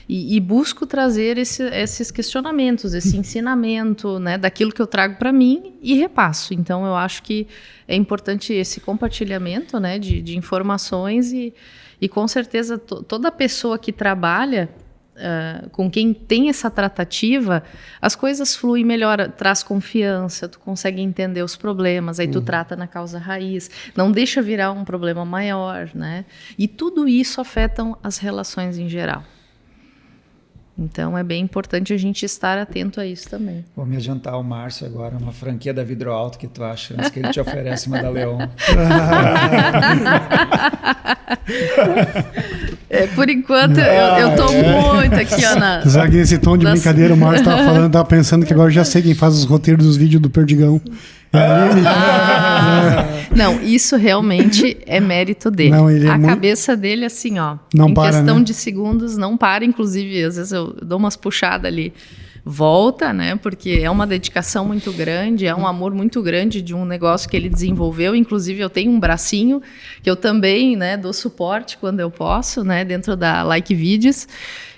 e busco trazer esses questionamentos, esse ensinamento, né, daquilo que eu trago para mim e repasso. Então eu acho que é importante esse compartilhamento, né, de informações e com certeza toda pessoa que trabalha com quem tem essa tratativa, as coisas fluem melhor, traz confiança, tu consegue entender os problemas, aí tu trata na causa raiz, não deixa virar um problema maior, né? E tudo isso afeta as relações em geral. Então é bem importante a gente estar atento a isso também. Vou me adiantar ao Márcio agora, uma franquia da Vidro Alto que tu acha, antes que ele te oferece uma da Leon. Por enquanto, eu tô muito aqui, ó, Você sabe que nesse tom de brincadeira o Márcio tava pensando que agora eu já sei quem faz os roteiros dos vídeos do Perdigão. Não, isso realmente é mérito dele. Não, ele é cabeça dele, assim, ó, não em para, questão né? de segundos, não para. Inclusive, às vezes eu dou umas puxadas ali, volta, né? Porque é uma dedicação muito grande, é um amor muito grande de um negócio que ele desenvolveu. Inclusive, eu tenho um bracinho que eu também, né, dou suporte quando eu posso, né, dentro da Like Videos.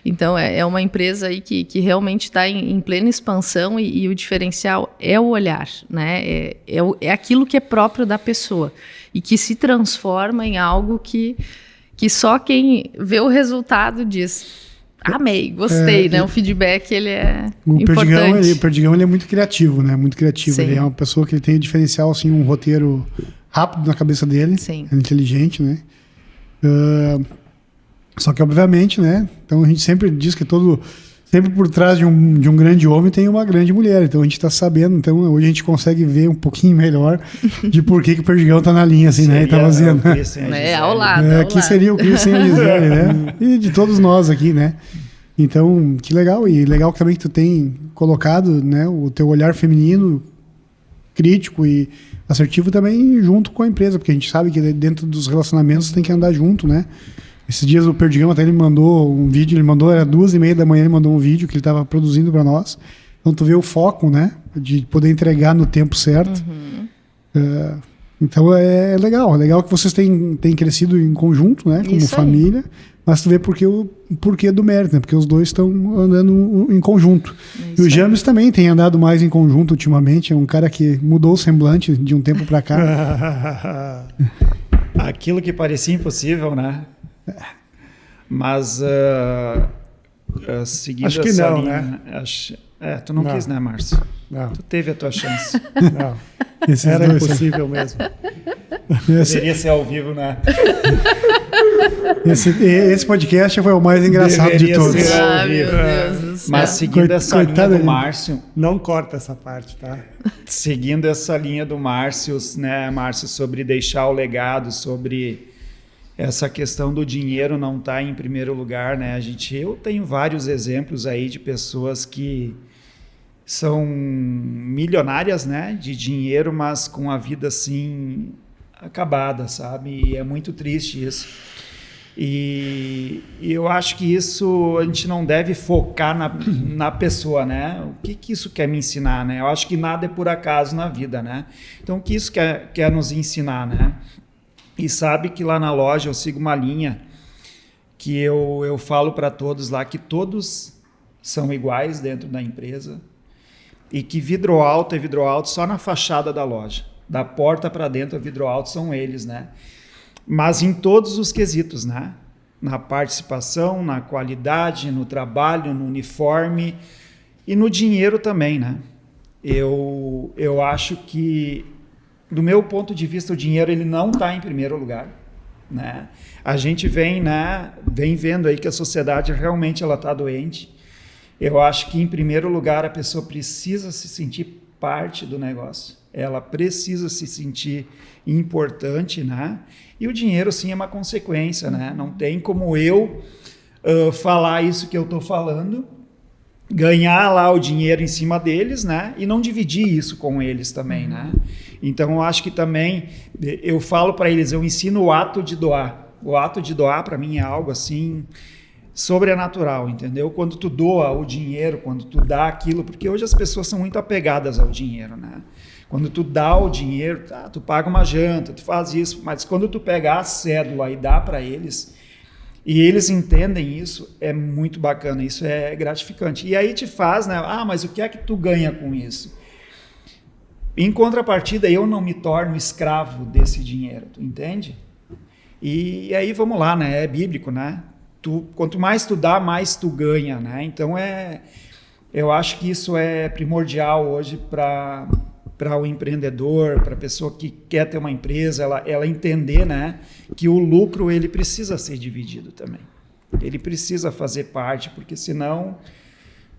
Então, é uma empresa aí que realmente está em plena expansão e o diferencial é o olhar, né? É aquilo que é próprio da pessoa e que se transforma em algo que só quem vê o resultado diz: amei, gostei, né? O feedback, ele é importante. O Perdigão ele é muito criativo, né? Muito criativo. Sim. Ele é uma pessoa que tem o diferencial, assim, um roteiro rápido na cabeça dele. Sim. É inteligente, né? Só que, obviamente, né? Então a gente sempre diz que sempre por trás de um grande homem tem uma grande mulher. Então a gente está sabendo. Então hoje a gente consegue ver um pouquinho melhor de por que o Perdigão tá na linha, assim, né? E tá fazendo. Ao lado. Aqui seria o Christian e a Gisele, né? E de todos nós aqui, né? Então, que legal. E legal também que tu tem colocado, né, o teu olhar feminino, crítico e assertivo também junto com a empresa, porque a gente sabe que dentro dos relacionamentos tem que andar junto, né? Esses dias o Perdigão até ele mandou um vídeo, era 2h30 da manhã, ele mandou um vídeo que ele estava produzindo para nós. Então tu vê o foco, né? De poder entregar no tempo certo. Então é legal que vocês têm crescido em conjunto, né? Como família. Mas tu vê o porquê do mérito, né? Porque os dois estão andando em conjunto. E o James também tem andado mais em conjunto ultimamente. É um cara que mudou o semblante de um tempo para cá. Aquilo que parecia impossível, né? Mas seguindo acho que essa não, linha, né? Tu não quis, né, Márcio? Não. Tu teve a tua chance. Não. Era impossível mesmo. Deveria ser ao vivo, né? Esse podcast foi o mais engraçado de todos. Ser ao meu vivo. Deus do céu. Mas seguindo essa linha do Márcio... Não corta essa parte, tá? Seguindo essa linha do Márcio, né, Márcio, sobre deixar o legado, sobre essa questão do dinheiro não estar em primeiro lugar, né? Eu tenho vários exemplos aí de pessoas que são milionárias, né, de dinheiro, mas com a vida assim acabada, sabe? E é muito triste isso. E eu acho que isso a gente não deve focar na pessoa, né? O que isso quer me ensinar, né? Eu acho que nada é por acaso na vida, né? Então, o que isso quer nos ensinar, né? E sabe que lá na loja eu sigo uma linha que eu falo para todos lá que todos são iguais dentro da empresa e que vidro alto é vidro alto só na fachada da loja. Da porta para dentro, o vidro alto são eles, né? Mas em todos os quesitos, né? Na participação, na qualidade, no trabalho, no uniforme e no dinheiro também, né? Eu acho que, do meu ponto de vista, o dinheiro ele não está em primeiro lugar, né? A gente vem vendo aí que a sociedade realmente ela está doente. Eu acho que, em primeiro lugar, a pessoa precisa se sentir parte do negócio. Ela precisa se sentir importante, né? E o dinheiro, sim, é uma consequência, né? Não tem como eu falar isso que eu estou falando, ganhar lá o dinheiro em cima deles, né? E não dividir isso com eles também, né? Então, eu acho que também, eu falo para eles, eu ensino o ato de doar. O ato de doar, para mim, é algo assim sobrenatural, entendeu? Quando tu doa o dinheiro, quando tu dá aquilo, porque hoje as pessoas são muito apegadas ao dinheiro, né? Quando tu dá o dinheiro, tu paga uma janta, tu faz isso, mas quando tu pegar a cédula e dá para eles, e eles entendem isso, é muito bacana, isso é gratificante. E aí te faz, né? Mas o que é que tu ganha com isso? Em contrapartida, eu não me torno escravo desse dinheiro, tu entende? E aí vamos lá, né? É bíblico, né? Quanto mais tu dá, mais tu ganha, né? Então eu acho que isso é primordial hoje para o empreendedor, para a pessoa que quer ter uma empresa, ela entender, né, que o lucro ele precisa ser dividido também. Ele precisa fazer parte, porque senão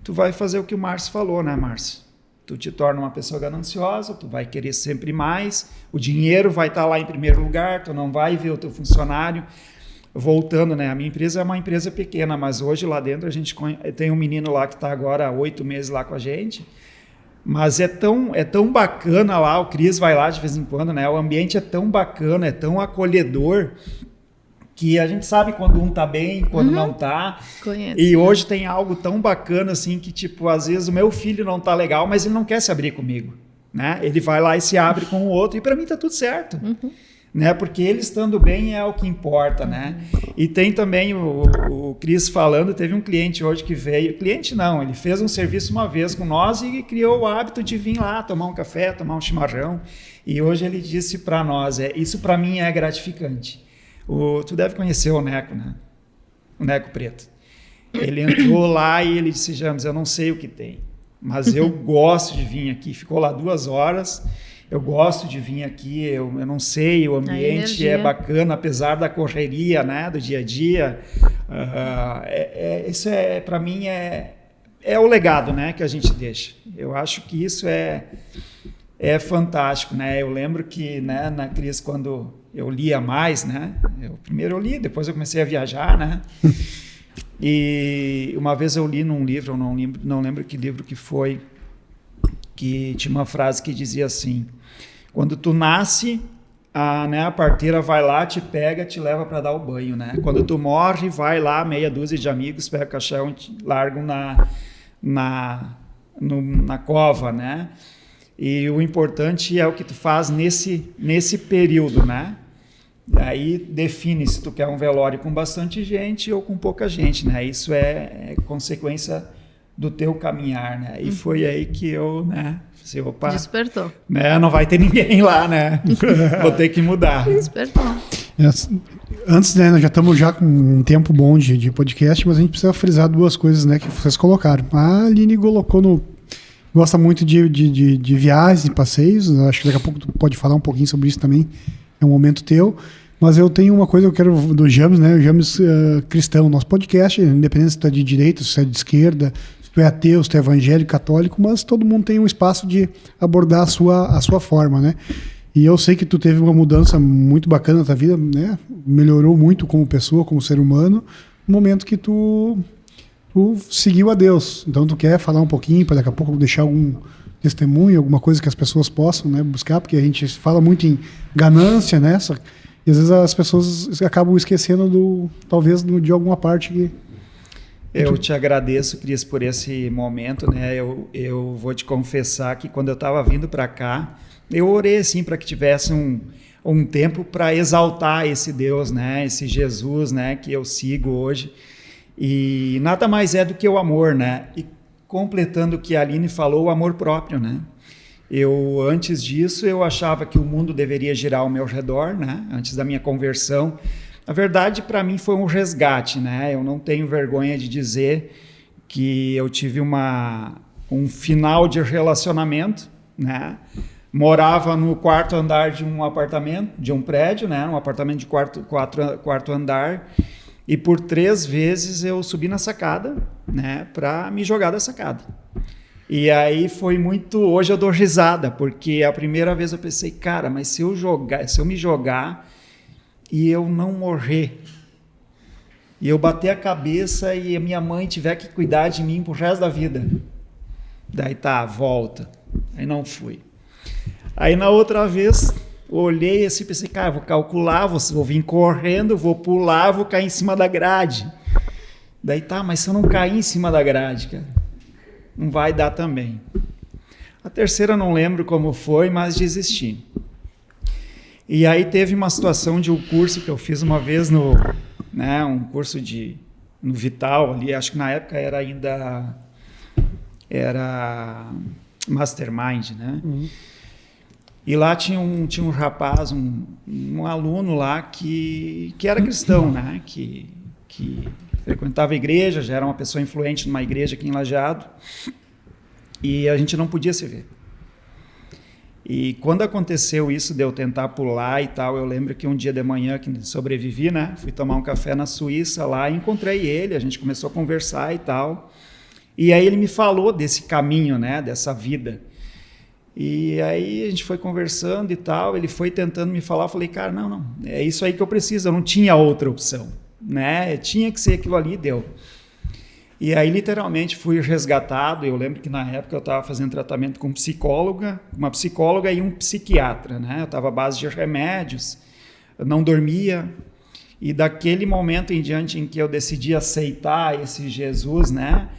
tu vai fazer o que o Márcio falou, né, Márcio? Tu te torna uma pessoa gananciosa, tu vai querer sempre mais, o dinheiro vai estar lá em primeiro lugar, tu não vai ver o teu funcionário. Voltando, né, a minha empresa é uma empresa pequena, mas hoje lá dentro a gente tem um menino lá que está agora há 8 meses lá com a gente. Mas é tão bacana lá, o Cris vai lá de vez em quando, né? O ambiente é tão bacana, é tão acolhedor, que a gente sabe quando um tá bem, quando não tá. Conheço. E hoje tem algo tão bacana, assim, que, tipo, às vezes o meu filho não tá legal, mas ele não quer se abrir comigo, né? Ele vai lá e se abre com o outro, e para mim tá tudo certo. Né? Porque ele estando bem é o que importa, né? E tem também o Cris falando, teve um cliente hoje que veio, cliente não, ele fez um serviço uma vez com nós e criou o hábito de vir lá tomar um café, tomar um chimarrão, e hoje ele disse para nós, isso para mim é gratificante. Tu deve conhecer o Neco, né? O Neco Preto. Ele entrou lá e ele disse, James, eu não sei o que tem, mas eu gosto de vir aqui. Ficou lá 2 horas. Eu gosto de vir aqui, eu não sei, o ambiente é bacana, apesar da correria, né, do dia a dia. Isso para mim é o legado, né, que a gente deixa. Eu acho que isso é fantástico, né? Eu lembro que, né, na Cris, quando eu lia mais, né, primeiro eu li, depois eu comecei a viajar, né? E uma vez eu li num livro, eu não lembro que livro que foi, que tinha uma frase que dizia assim: quando tu nasce, a parteira vai lá, te pega, te leva para dar o banho, né? Quando tu morre, vai lá, meia dúzia de amigos, pega o caixão e te largam na cova, né? E o importante é o que tu faz nesse período, né? Aí define se tu quer um velório com bastante gente ou com pouca gente, né? Isso é consequência do teu caminhar, né? E foi aí que eu, né? Opa, despertou. Né? Não vai ter ninguém lá, né? Vou ter que mudar. Despertou. Antes, né, nós já estamos com um tempo bom de podcast, mas a gente precisa frisar duas coisas, né, que vocês colocaram. A Aline gosta muito de viagens e passeios. Acho que daqui a pouco tu pode falar um pouquinho sobre isso também. É um momento teu. Mas eu tenho uma coisa que eu quero do James, né? O James cristão. Nosso podcast, independente se tu é de direita, se tu é de esquerda, se tu é ateu, se tu é evangélico, católico, mas todo mundo tem um espaço de abordar a sua forma, né? E eu sei que tu teve uma mudança muito bacana na tua vida, né? Melhorou muito como pessoa, como ser humano, no momento que tu seguiu a Deus. Então tu quer falar um pouquinho, para daqui a pouco deixar algum testemunho, alguma coisa que as pessoas possam, né, buscar, porque a gente fala muito em ganância, né? E às vezes as pessoas acabam esquecendo talvez de alguma parte que... Eu te agradeço, Cris, por esse momento, né? Eu vou te confessar que quando eu estava vindo para cá, eu orei assim para que tivesse um tempo para exaltar esse Deus, né? Esse Jesus, né? Que eu sigo hoje. E nada mais é do que o amor, né? E completando o que a Aline falou, o amor próprio, né? Antes disso, eu achava que o mundo deveria girar ao meu redor, né? Antes da minha conversão. Na verdade, para mim foi um resgate, né? Eu não tenho vergonha de dizer que eu tive um final de relacionamento, né? Morava no quarto andar de um apartamento, de um prédio, né? Um apartamento de quarto andar. E por 3 vezes eu subi na sacada, né? Para me jogar da sacada. E aí foi muito... Hoje eu dou risada, porque a primeira vez eu pensei, cara, mas se eu me jogar e eu não morrer, e eu bater a cabeça e a minha mãe tiver que cuidar de mim pro resto da vida, daí volta. Aí não fui. Aí na outra vez, olhei assim, pensei, cara, vou calcular, vou vir correndo, vou pular, vou cair em cima da grade. Daí mas se eu não cair em cima da grade, cara, não vai dar também. A terceira não lembro como foi, mas desisti. E aí teve uma situação de um curso que eu fiz uma vez um curso no Vital ali, acho que na época era Mastermind, né? Uhum. E lá tinha um rapaz, um aluno lá que era cristão, né? Que frequentava a igreja, já era uma pessoa influente numa igreja aqui em Lajeado, e a gente não podia se ver. E quando aconteceu isso de eu tentar pular e tal, eu lembro que um dia de manhã, que sobrevivi, né? Fui tomar um café na Suíça lá e encontrei ele, a gente começou a conversar e tal. E aí ele me falou desse caminho, né? Dessa vida. E aí a gente foi conversando e tal, ele foi tentando me falar, eu falei, cara, não, é isso aí que eu preciso, eu não tinha outra opção, né? Tinha que ser aquilo ali, deu. E aí, literalmente, fui resgatado. Eu lembro que, na época, eu estava fazendo tratamento com uma psicóloga e um psiquiatra, né? Eu estava à base de remédios, eu não dormia. E daquele momento em diante em que eu decidi aceitar esse Jesus, né?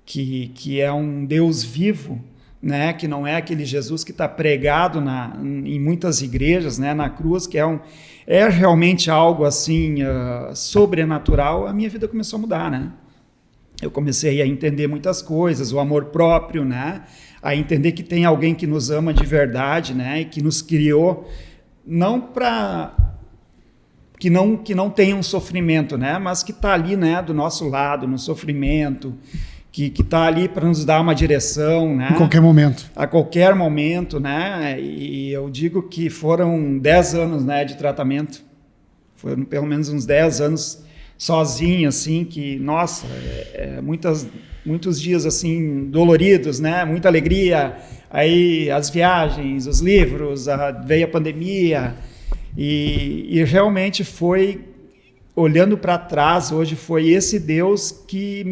Que é um Deus vivo, né? Que não é aquele Jesus que está pregado em muitas igrejas, né? Na cruz, que é realmente algo assim sobrenatural, a minha vida começou a mudar, né? Eu comecei a entender muitas coisas, o amor próprio, né? A entender que tem alguém que nos ama de verdade, né? E que nos criou não para que não tenha um sofrimento, né? Mas que está ali, né? Do nosso lado, no sofrimento, que está ali para nos dar uma direção, né? Em qualquer momento. A qualquer momento, né? E eu digo que foram 10 anos, né? De tratamento, foram pelo menos uns 10 anos sozinho, assim, que, nossa, muitos dias, assim, doloridos, né, muita alegria, aí as viagens, os livros, veio a pandemia, e realmente foi, olhando para trás, hoje foi esse Deus que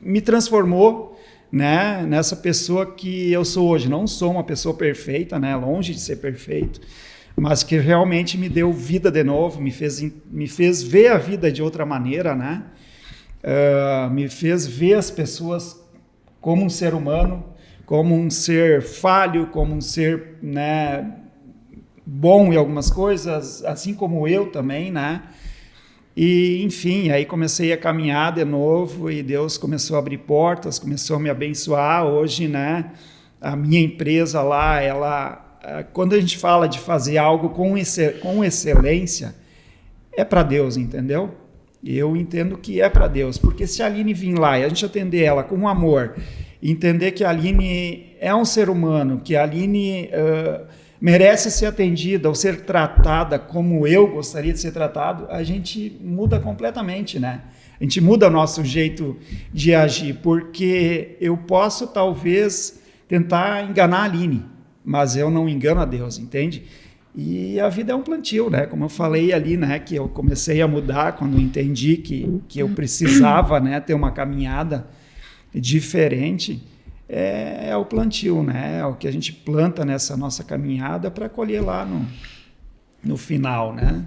me transformou, né, nessa pessoa que eu sou hoje. Não sou uma pessoa perfeita, né, longe de ser perfeito, mas que realmente me deu vida de novo, me fez ver a vida de outra maneira, né? Me fez ver as pessoas como um ser humano, como um ser falho, como um ser, né, bom em algumas coisas, assim como eu também, né? E, enfim, aí comecei a caminhar de novo e Deus começou a abrir portas, começou a me abençoar. Hoje, né, a minha empresa lá, quando a gente fala de fazer algo com excelência, é para Deus, entendeu? Eu entendo que é para Deus, porque se a Aline vir lá e a gente atender ela com amor, entender que a Aline é um ser humano, que a Aline merece ser atendida ou ser tratada como eu gostaria de ser tratado, a gente muda completamente, né? A gente muda o nosso jeito de agir, porque eu posso talvez tentar enganar a Aline, mas eu não engano a Deus, entende? E a vida é um plantio, né? Como eu falei ali, né? Que eu comecei a mudar quando entendi que eu precisava, né? Ter uma caminhada diferente. É o plantio, né? É o que a gente planta nessa nossa caminhada para colher lá no final, né?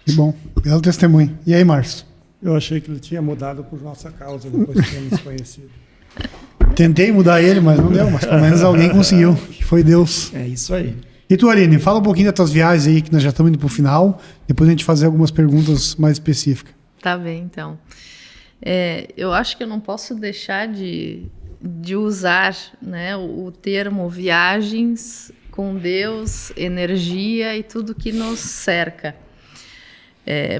Que bom, belo testemunho. E aí, Márcio? Eu achei que ele tinha mudado por nossa causa depois de termos conhecido. Tentei mudar ele, mas não deu. Mas pelo menos alguém conseguiu, que foi Deus. É isso aí. E tu, Aline, fala um pouquinho das tuas viagens aí, que nós já estamos indo para o final. Depois a gente fazer algumas perguntas mais específicas. Tá bem, então. Eu acho que eu não posso deixar de usar, né, o termo viagens com Deus, energia e tudo que nos cerca.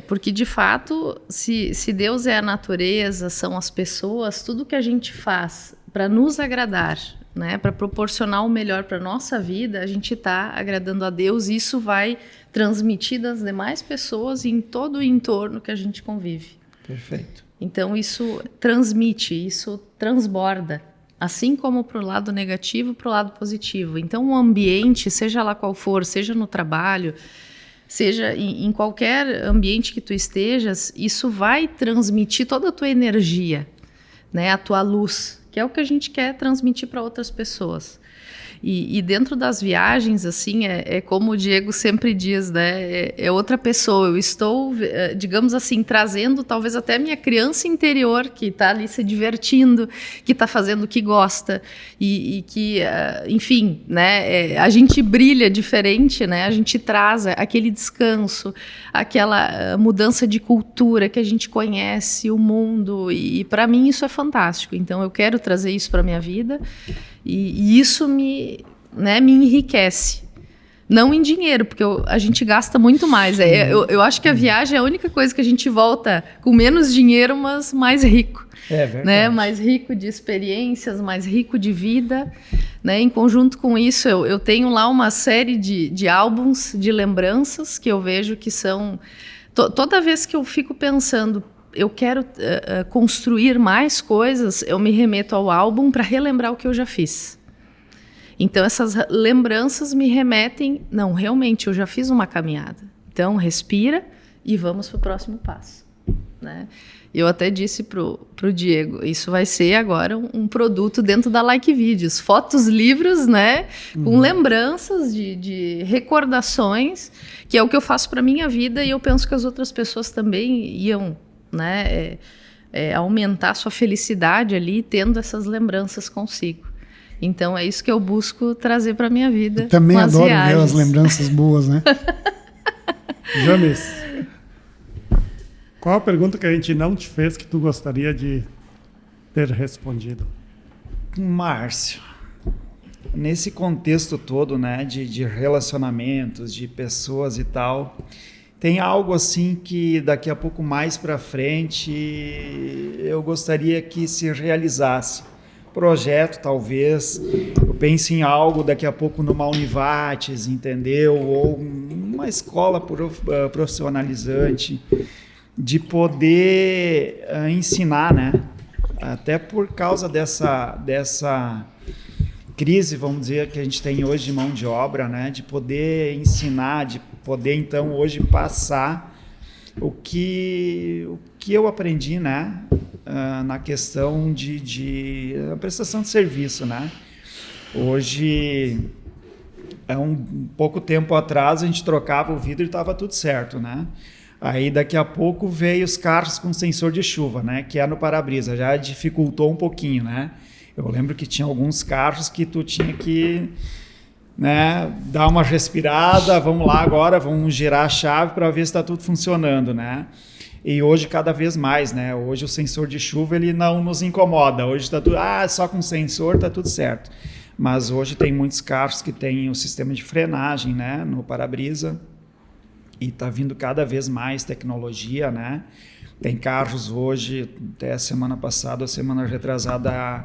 Porque, de fato, se Deus é a natureza, são as pessoas, tudo que a gente faz para nos agradar, né, para proporcionar o melhor para a nossa vida, a gente está agradando a Deus e isso vai transmitir das demais pessoas em todo o entorno que a gente convive. Perfeito. Então, isso transmite, isso transborda, assim como para o lado negativo, para o lado positivo. Então, o ambiente, seja lá qual for, seja no trabalho, seja em qualquer ambiente que tu estejas, isso vai transmitir toda a tua energia, né, a tua luz, que é o que a gente quer transmitir para outras pessoas. E dentro das viagens, assim, é como o Diego sempre diz, né? É outra pessoa. Eu estou, digamos assim, trazendo talvez até minha criança interior, que está ali se divertindo, que está fazendo o que gosta, e que, enfim, né? A gente brilha diferente, né? A gente traz aquele descanso, aquela mudança de cultura que a gente conhece o mundo, e para mim isso é fantástico. Então eu quero trazer isso para a minha vida. E isso me enriquece. Não em dinheiro, porque a gente gasta muito mais. Eu acho que a viagem é a única coisa que a gente volta com menos dinheiro, mas mais rico. É verdade. Né? Mais rico de experiências, mais rico de vida. Né? Em conjunto com isso, eu tenho lá uma série de álbuns de lembranças que eu vejo que são... Toda vez que eu fico pensando... eu quero construir mais coisas, eu me remeto ao álbum para relembrar o que eu já fiz. Então, essas lembranças me remetem... não, realmente, eu já fiz uma caminhada. Então, respira e vamos para o próximo passo. Né? Eu até disse pro Diego, isso vai ser agora um produto dentro da Like Vídeos. Fotos, livros, né? Com lembranças de recordações, que é o que eu faço para a minha vida e eu penso que as outras pessoas também iam... né, aumentar a sua felicidade ali, tendo essas lembranças consigo. Então, é isso que eu busco trazer para a minha vida. Eu também adoro ver as lembranças boas, né? James, qual a pergunta que a gente não te fez que tu gostaria de ter respondido? Márcio, nesse contexto todo, né, de relacionamentos, de pessoas e tal... tem algo assim que daqui a pouco mais para frente eu gostaria que se realizasse. Projeto, talvez. Eu penso em algo daqui a pouco numa Univates, entendeu? Ou uma escola profissionalizante, de poder ensinar, né? Até por causa dessa crise, vamos dizer, que a gente tem hoje de mão de obra, né? De poder ensinar, de poder, então, hoje passar o que eu aprendi, né? Na questão de prestação de serviço, né? Hoje, um pouco tempo atrás a gente trocava o vidro e estava tudo certo, né? Aí daqui a pouco veio os carros com sensor de chuva, né? Que é no para-brisa, já dificultou um pouquinho, né? Eu lembro que tinha alguns carros que tu tinha que, né, dar uma respirada, vamos lá agora, vamos girar a chave para ver se está tudo funcionando, né? E hoje cada vez mais, né? Hoje o sensor de chuva ele não nos incomoda. Hoje está tudo, só com sensor está tudo certo. Mas hoje tem muitos carros que têm o sistema de frenagem, né, no para-brisa. E está vindo cada vez mais tecnologia, né? Tem carros hoje, até a semana passada, a semana retrasada,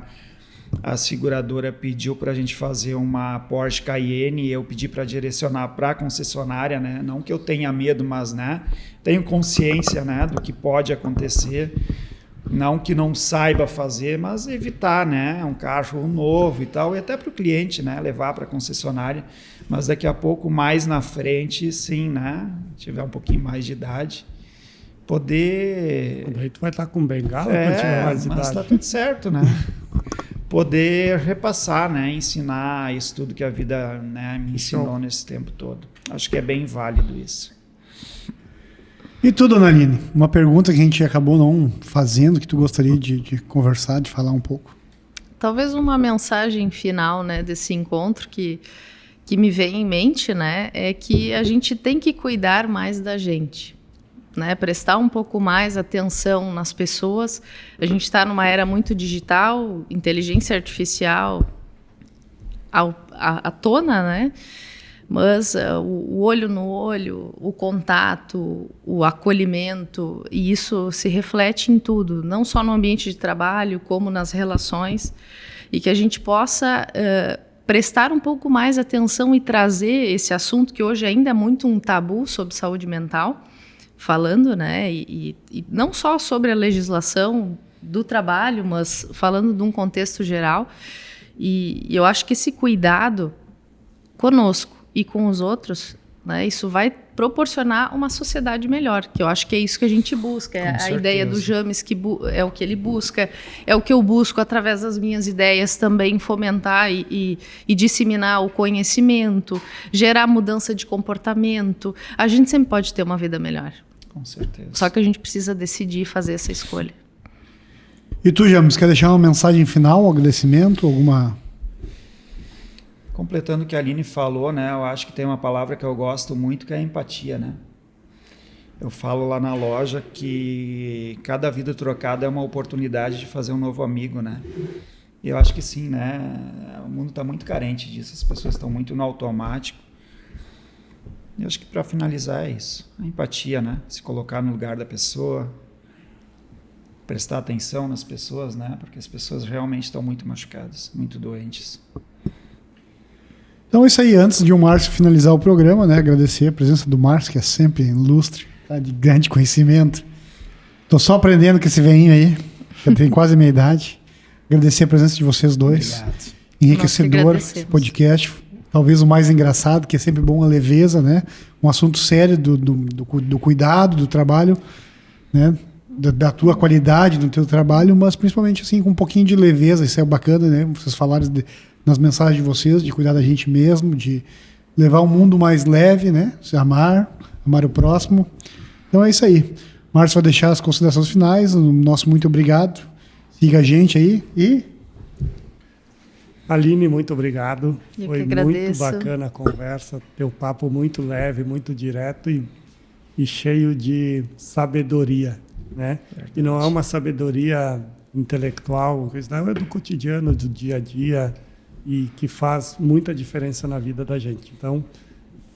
a seguradora pediu para a gente fazer uma Porsche Cayenne e eu pedi para direcionar para a concessionária, né? Não que eu tenha medo, mas, né, tenho consciência, né, do que pode acontecer. Não que não saiba fazer, mas evitar, né? Um carro novo e tal, e até para o cliente, né? Levar para a concessionária. Mas daqui a pouco, mais na frente, sim, né? Tiver um pouquinho mais de idade, poder... Daí tu vai estar com bengala quando tiver mais idade. Mas está tudo certo, né? Poder repassar, né? Ensinar isso tudo que a vida, né, me ensinou nesse tempo todo. Acho que é bem válido isso. E tu, dona Aline, uma pergunta que a gente acabou não fazendo, que tu gostaria de conversar, de falar um pouco? Talvez uma mensagem final, né, desse encontro que me vem em mente, né, é que a gente tem que cuidar mais da gente, né, prestar um pouco mais atenção nas pessoas. A gente está numa era muito digital, inteligência artificial à tona, né? Mas o olho no olho, o contato, o acolhimento, e isso se reflete em tudo, não só no ambiente de trabalho, como nas relações, e que a gente possa prestar um pouco mais atenção e trazer esse assunto que hoje ainda é muito um tabu sobre saúde mental, falando, né, e não só sobre a legislação do trabalho, mas falando de um contexto geral. E eu acho que esse cuidado conosco e com os outros, né, isso vai proporcionar uma sociedade melhor, que eu acho que é isso que a gente busca, é a ideia do James, que é o que ele busca, é o que eu busco através das minhas ideias também, fomentar e disseminar o conhecimento, gerar mudança de comportamento. A gente sempre pode ter uma vida melhor. Com certeza. Só que a gente precisa decidir fazer essa escolha. E tu, James, quer deixar uma mensagem final, um agradecimento, alguma... Completando o que a Aline falou, né, eu acho que tem uma palavra que eu gosto muito, que é a empatia, né? Eu falo lá na loja que cada vida trocada é uma oportunidade de fazer um novo amigo, né? E eu acho que sim, né? O mundo está muito carente disso, as pessoas estão muito no automático. Eu acho que para finalizar é isso, a empatia, né? Se colocar no lugar da pessoa, prestar atenção nas pessoas, né? Porque as pessoas realmente estão muito machucadas, muito doentes. Então é isso aí, antes de o Márcio finalizar o programa, né, agradecer a presença do Márcio, que é sempre ilustre, tá, de grande conhecimento. Estou só aprendendo com esse velhinho aí, que tem quase a minha idade. Agradecer a presença de vocês dois. Obrigado. Enriquecedor esse podcast, talvez o mais engraçado, que é sempre bom a leveza, né? Um assunto sério do cuidado, do trabalho, né? Da tua qualidade no teu trabalho, mas principalmente assim com um pouquinho de leveza. Isso é bacana, né? Vocês falaram nas mensagens de vocês, de cuidar da gente mesmo, de levar um mundo mais leve, né? Se amar o próximo. Então é isso aí. Márcio vai deixar as considerações finais. Nosso muito obrigado. Siga a gente aí e... Aline, muito obrigado. Eu Foi que agradeço. muito bacana a conversa. Teu papo muito leve, muito direto e cheio de sabedoria, né? Verdade. E não é uma sabedoria intelectual, não, é do cotidiano, do dia a dia, e que faz muita diferença na vida da gente. Então,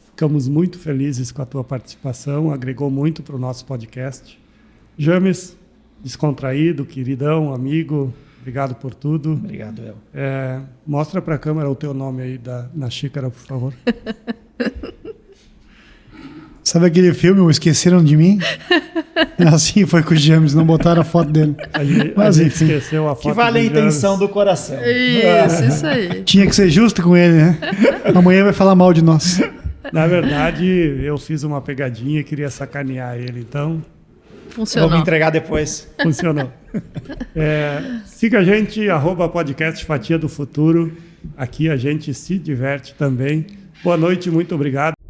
ficamos muito felizes com a tua participação, agregou muito para o nosso podcast. James, descontraído, queridão, amigo, obrigado por tudo. Obrigado, El. Mostra para a câmera o teu nome aí na xícara, por favor. Sabe aquele filme, O Esqueceram de Mim? Assim foi com o James, não botaram a foto dele. Mas enfim, esqueceu a foto. Que vale a intenção do coração. Isso aí. Tinha que ser justo com ele, né? Amanhã vai falar mal de nós. Na verdade, eu fiz uma pegadinha e queria sacanear ele, então Funcionou. Vou me entregar depois. funcionou. Siga a gente, @podcast Fatia do Futuro. Aqui a gente se diverte também. Boa noite, muito obrigado.